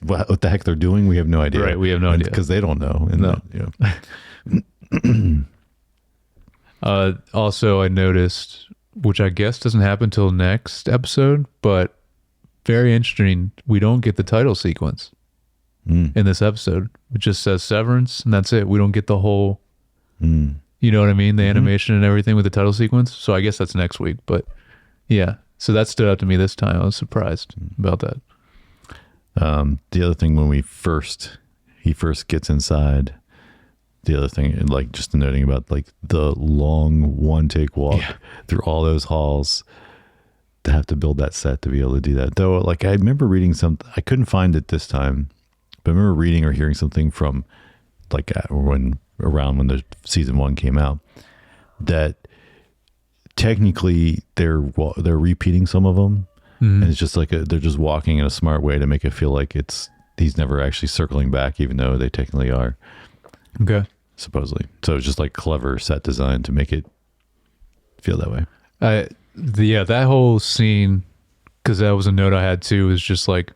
what the heck they're doing, we have no idea. Right. We have no idea. Because they don't know. And also I noticed, which I guess doesn't happen till next episode, but very interesting, we don't get the title sequence in this episode. It just says Severance, and that's it. We don't get the whole, you know what I mean? The animation and everything with the title sequence. So I guess that's next week. But yeah, So that stood out to me this time. I was surprised about that. The other thing, when he first gets inside, the other thing, and like just noting about like the long one take walk through all those halls, to have to build that set to be able to do that. Though, like I remember reading I couldn't find it this time, but I remember reading or hearing something from like around when the season 1 came out, that technically they're repeating some of them, and it's just like they're just walking in a smart way to make it feel like he's never actually circling back, even though they technically are. Okay. Supposedly. So it's just like clever set design to make it feel that way. That whole scene, because that was a note I had too, is just like,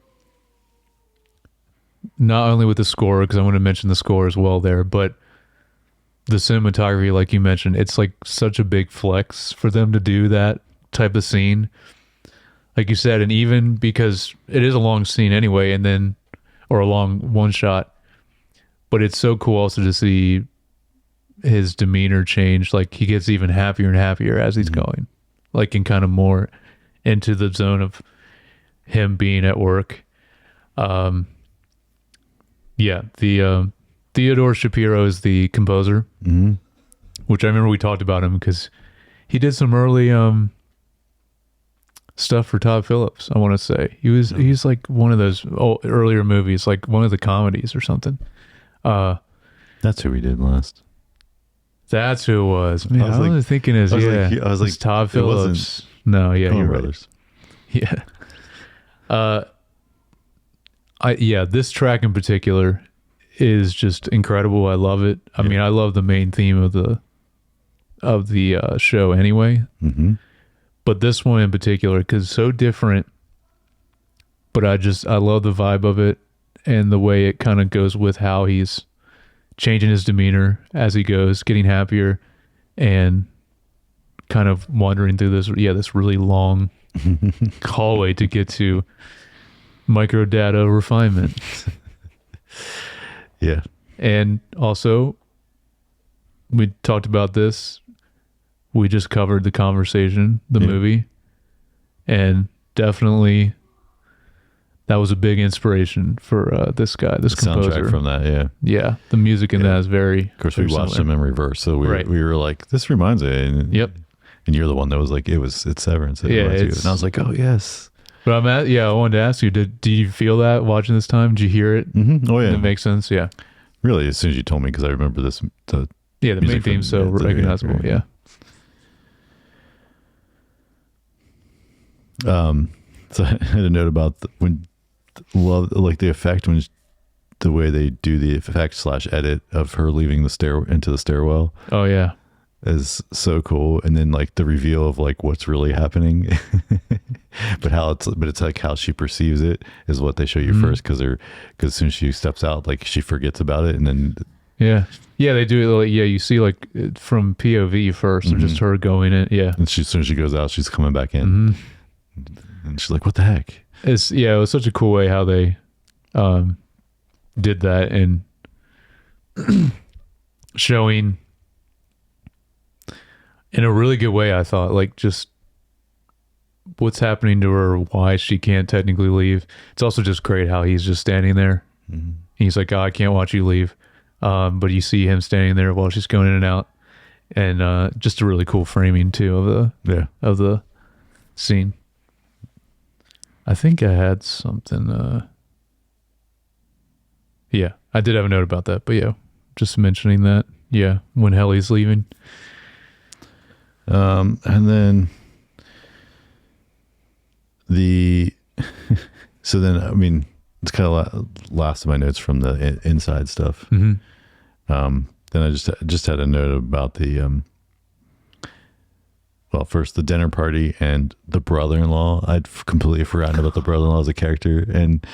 not only with the score, because I want to mention the score as well there, but the cinematography, like you mentioned, it's like such a big flex for them to do that type of scene. Like you said, and even because it is a long scene anyway, or a long one shot, but it's so cool also to see his demeanor change. Like he gets even happier and happier as he's going, like in kind of more into the zone of him being at work. Theodore Shapiro is the composer, which I remember we talked about him because he did some early stuff for Todd Phillips. I want to say he's like one of those earlier movies, like one of the comedies or something. That's who we did last. That's who it was. Man, I was thinking I was like Todd Phillips. No, yeah, you're Brothers. Right. Yeah. This track in particular is just incredible. I love it. I mean, I love the main theme of the show anyway. But this one in particular, because it's so different, but I love the vibe of it and the way it kind of goes with how he's changing his demeanor as he goes, getting happier, and kind of wandering through this really long hallway to get to micro data refinement. Yeah. And also, we talked about this. We just covered the conversation, the movie, and definitely that was a big inspiration for this guy, this composer. Soundtrack from that, yeah. The music in that is very. Of course, we watched them in reverse, so we were like, "This reminds me." And, and you're the one that was like, "It's Severance." And I was like, "Oh yes." But I wanted to ask you, did you feel that watching this time? Did you hear it? Oh yeah, did it make sense? Yeah. Really, as soon as you told me, because I remember the main theme's so recognizable. Yeah. So I had a note about the effect when the way they do the effect / edit of her leaving into the stairwell. Oh yeah, is so cool. And then like the reveal of like what's really happening, but it's like how she perceives it is what they show you first, because as soon as she steps out, like she forgets about it, and then they do it. Like, you see like from POV first, or just her going in. Yeah, and as soon as she goes out, she's coming back in. And she's like, "What the heck?" It was such a cool way how they did that, and showing in a really good way, I thought, like just what's happening to her, why she can't technically leave. It's also just great how he's just standing there. He's like, "Oh, I can't watch you leave," but you see him standing there while she's going in and out, and just a really cool framing too of the scene. I think I had something. I did have a note about that, but just mentioning that. Yeah, when Helly's leaving. And then so then, I mean, it's kind of last of my notes from the inside stuff. Then I just had a note about the, well, first the dinner party and the brother-in-law. I'd completely forgotten about the brother-in-law as a character, and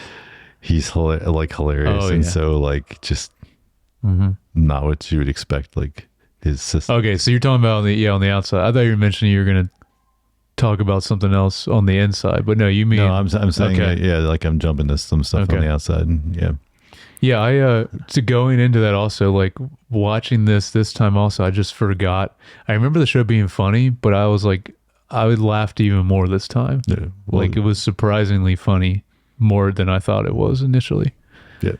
he's hilarious. And so like just not what you would expect, like his sister. Okay, so you're talking about on the outside. I thought you were mentioning you were going to talk about something else on the inside, but no, you mean... No, I'm saying, like I'm jumping to some stuff on the outside. I to going into that also, like watching this time also, I just forgot. I remember the show being funny, but I was like, I would laughed even more this time. Yeah. Well, Like, it was surprisingly funny, more than I thought it was initially. yeah.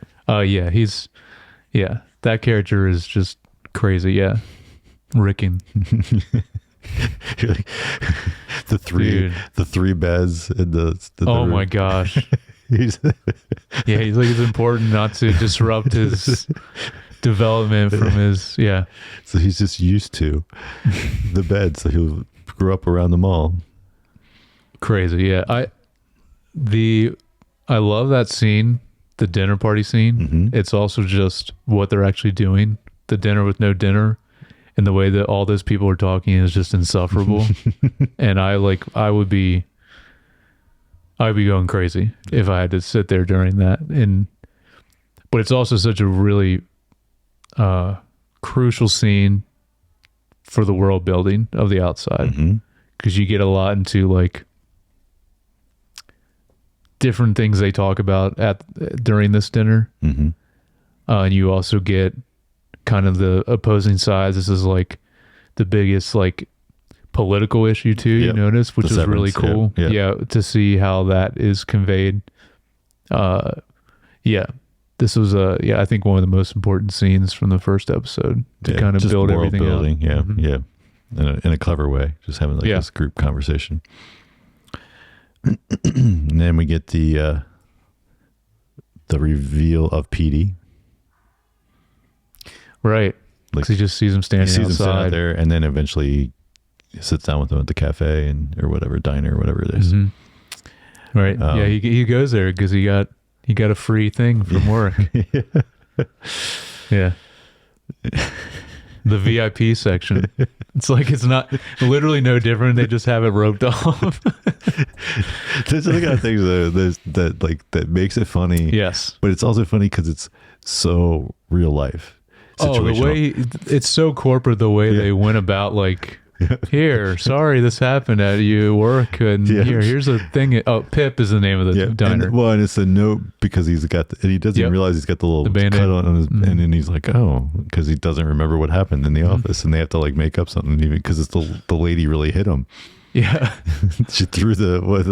That character is just crazy. Yeah. Ricken. You're like, the three beds and the Oh my gosh. he's Yeah, he's like, it's important not to disrupt his development from his, so he's just used to the bed, so he'll grow up around them all. crazy. Yeah. I love that scene, the dinner party scene. Mm-hmm. It's also just what they're actually doing. The dinner with no dinner, and the way that all those people are talking is just insufferable. And I would be going crazy if I had to sit there during that. But it's also such a really crucial scene for the world building of the outside, because you get a lot into like different things they talk about during this dinner. And you also get kind of the opposing sides. This is like the biggest like political issue too, you notice, which is really cool. Yeah, to see how that is conveyed. This was I think one of the most important scenes from the first episode to kind of build everything building, up. In a clever way, just having like this group conversation. And then we get the reveal of Petey. Right. Like, he just sees him standing outside out there, and then eventually he sits down with him at the cafe or whatever, diner or whatever it is. Right. He goes there because he got a free thing from work. Yeah. The VIP section. It's like, it's not literally no different. They just have it roped off. There's the kind of things that makes it funny. Yes. But it's also funny because it's so real life. The way it's so corporate, the way they went about, like, here, sorry this happened at your work, and here's a thing. Oh, Pip is the name of the diner. And it's a note because and he doesn't realize he's got the little cut on his, and then he's like, oh, because he doesn't remember what happened in the office, and they have to like make up something even because it's the lady really hit him. Yeah, she threw what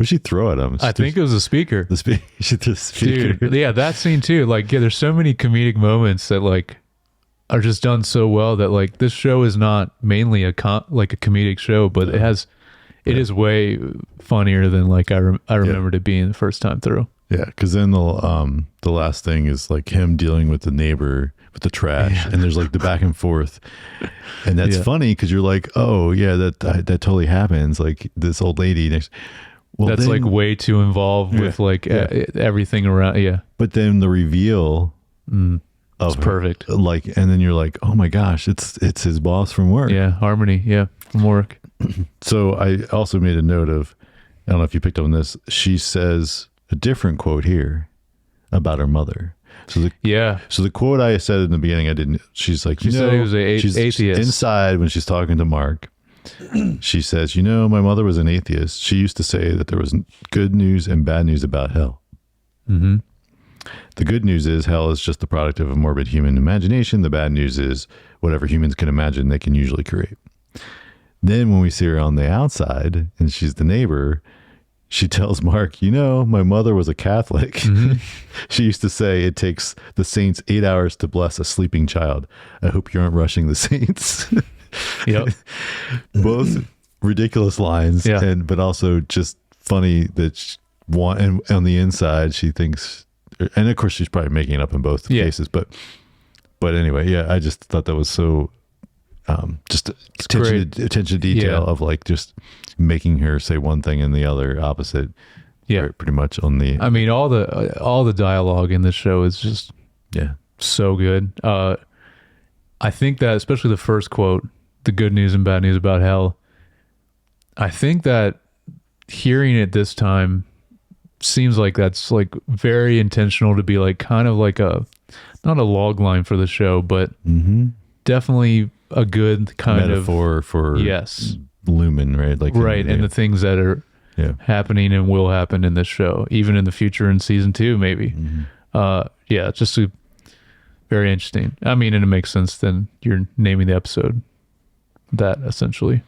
did she throw at him? I think it was a speaker. She threw the speaker. Dude, yeah, that scene too. Like, there's so many comedic moments that like are just done so well that like this show is not mainly a comedic show, but it is way funnier than like I remembered it being the first time through. Yeah, because then the last thing is like him dealing with the neighbor with the trash, and there's like the back and forth, and that's funny because you're like, oh yeah, that totally happens. Like this old lady next. Well, that's like way too involved with like everything around. Yeah, but then the reveal. It's perfect. Like, and then you're like, oh my gosh, it's his boss from work. Yeah, Harmony. Yeah, from work. So I also made a note of, I don't know if you picked up on this. She says a different quote here about her mother. So the quote I said in the beginning, I didn't. She's like, she said he was she's atheist. Inside when she's talking to Mark, she says, my mother was an atheist. She used to say that there was good news and bad news about hell. Mm-hmm. The good news is hell is just the product of a morbid human imagination. The bad news is whatever humans can imagine, they can usually create. Then when we see her on the outside and she's the neighbor, she tells Mark, my mother was a Catholic. Mm-hmm. She used to say it takes the saints 8 hours to bless a sleeping child. I hope you aren't rushing the saints. Yep. Both ridiculous lines, but also just funny that and on the inside she thinks, and of course she's probably making it up in both cases, but anyway, I just thought that was so just attention to detail of like just making her say one thing and the other opposite. Yeah, pretty much on the. I mean, all the dialogue in this show is just so good. I think that especially the first quote, the good news and bad news about hell, I think that hearing it this time seems like that's like very intentional to be like kind of like not a log line for the show, but definitely a good kind metaphor of for Lumen, right? Like and the things that are happening and will happen in this show, even in the future in season 2, maybe. Just very interesting. I mean, and it makes sense then you're naming the episode that essentially.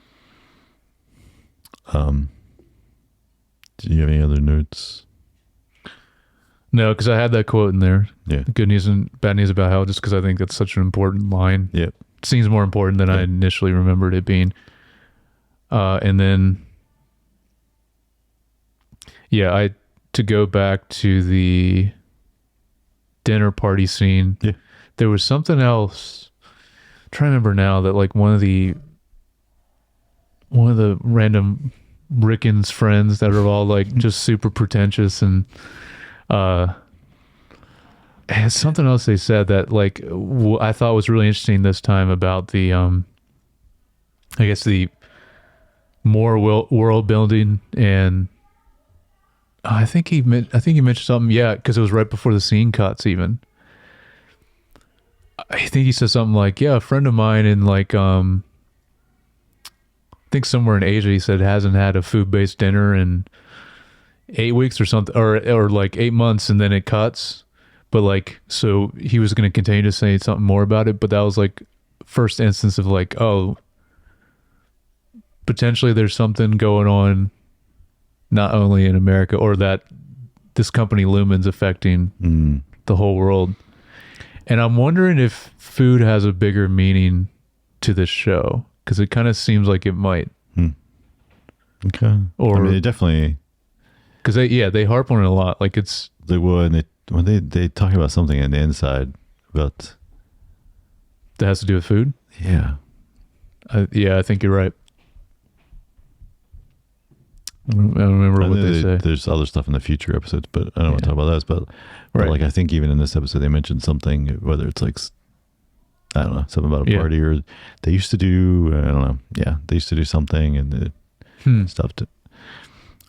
Do you have any other notes? No, because I had that quote in there. Yeah. The good news and bad news about hell, just because I think that's such an important line. Yep. It seems more important than I initially remembered it being. And then, to go back to the dinner party scene, there was something else. I'm trying to remember now that like one of the random Rickens friends that are all like just super pretentious and something else they said that like I thought was really interesting this time about the I guess the more world building, and I think he mentioned something, because it was right before the scene cuts. Even I think he said something like, a friend of mine in like I think somewhere in Asia, he said, hasn't had a food-based dinner in 8 weeks or something, or like 8 months, and then it cuts. But like, so he was going to continue to say something more about it, but that was like first instance of like, oh, potentially there's something going on not only in America, or that this company Lumen's affecting the whole world. And I'm wondering if food has a bigger meaning to this show, because it kind of seems like it might. Okay. Or, I mean, they definitely, because they harp on it a lot. Like it's, they would, and they talk about something on the inside about that has to do with food. Yeah. I think you're right. I don't remember what they say. There's other stuff in the future episodes, but I don't want to talk about those. But like, I think even in this episode, they mentioned something, whether it's like, I don't know, something about a party, or they used to do, I don't know. Yeah. They used to do something and stuff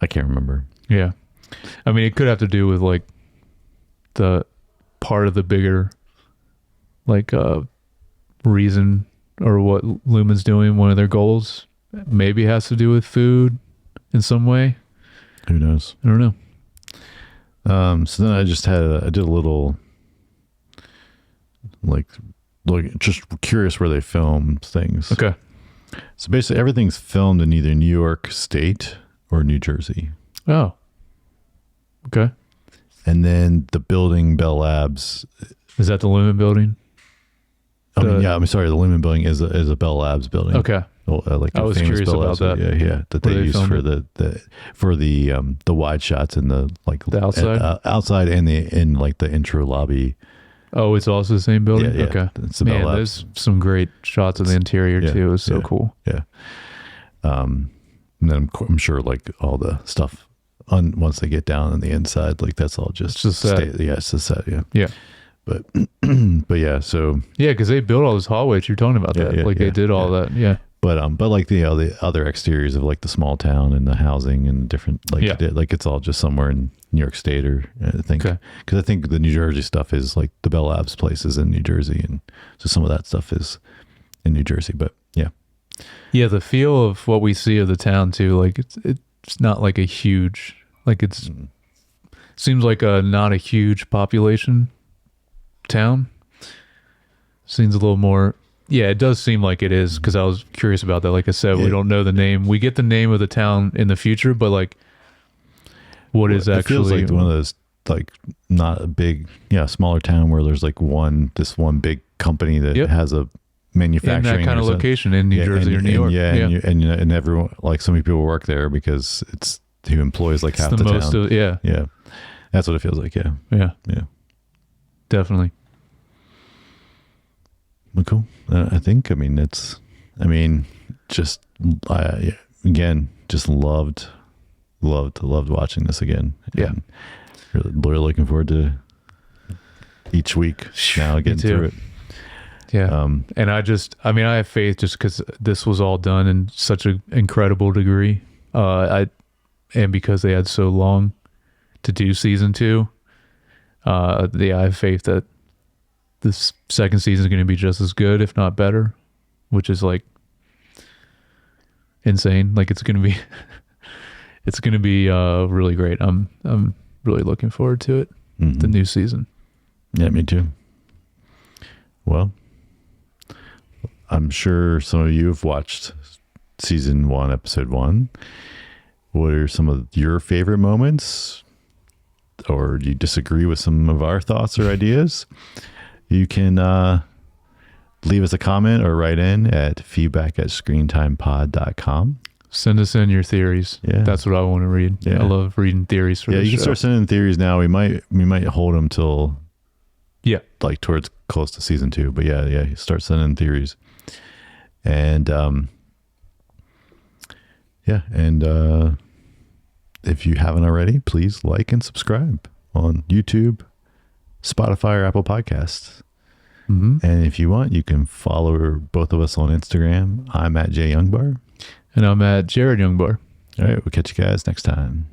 I can't remember. Yeah. I mean, it could have to do with like the part of the bigger, like, reason, or what Lumen's doing. One of their goals maybe has to do with food in some way. Who knows? I don't know. So then I just I did a little like just curious where they film things. Okay. So basically everything's filmed in either New York State or New Jersey. Oh. Okay. And then the building, Bell Labs. Is that the Lumen building? I'm sorry. The Lumen building is a Bell Labs building. Okay. Like I was curious Bell about Labs, that. Yeah. That they use for the wide shots and the outside, outside and in like the intro lobby. Oh, it's also the same building. Yeah. Okay. It's the Bell Labs. There's some great shots of the interior too. It was so cool. Yeah. And then I'm sure like all the stuff once they get down on the inside, like that's all just set. It's the set. Yeah. Yeah. But yeah, so because they built all this hallway. You're talking about that. They did all that. Yeah. But like the other exteriors of like the small town and the housing and different like it's all just somewhere in New York State, or I think, because I think the New Jersey stuff is like the Bell Labs places in New Jersey, and so some of that stuff is in New Jersey. But yeah, the feel of what we see of the town too, like it's not like a huge, like it's seems like not a huge population town. Seems a little more. Yeah, it does seem like it is, because I was curious about that. Like I said, we don't know the name. We get the name of the town in the future, but like, what is actually? It feels like one of those, like, not a big, smaller town where there's like one big company that has a manufacturing in that kind of location in New Jersey or New York. And everyone, like, so many people work there because it's who employs like half the town. Yeah, that's what it feels like. Yeah, definitely. Well, cool. I think, just again, just loved watching this again. Yeah. And really looking forward to each week now getting through it. Yeah. And I have faith just because this was all done in such an incredible degree. And because they had so long to do season 2, I have faith that this second season is going to be just as good, if not better, which is like insane. Like it's going to be really great. I'm really looking forward to it. Mm-hmm. The new season. Yeah, me too. Well, I'm sure some of you have watched season 1, episode 1. what are some of your favorite moments, or do you disagree with some of our thoughts or ideas, you can leave us a comment or write in at feedback@screentimepod.com. Send us in your theories. Yeah. That's what I want to read. Yeah. I love reading theories for Yeah, this you can show. start sending theories now. We might hold them till Yeah. like towards close to season 2. But yeah, start sending theories. And if you haven't already, please like and subscribe on YouTube, Spotify, or Apple Podcasts. Mm-hmm. And if you want, you can follow both of us on Instagram. I'm at Jay Youngbar. And I'm at Jared Youngbar. All right, we'll catch you guys next time.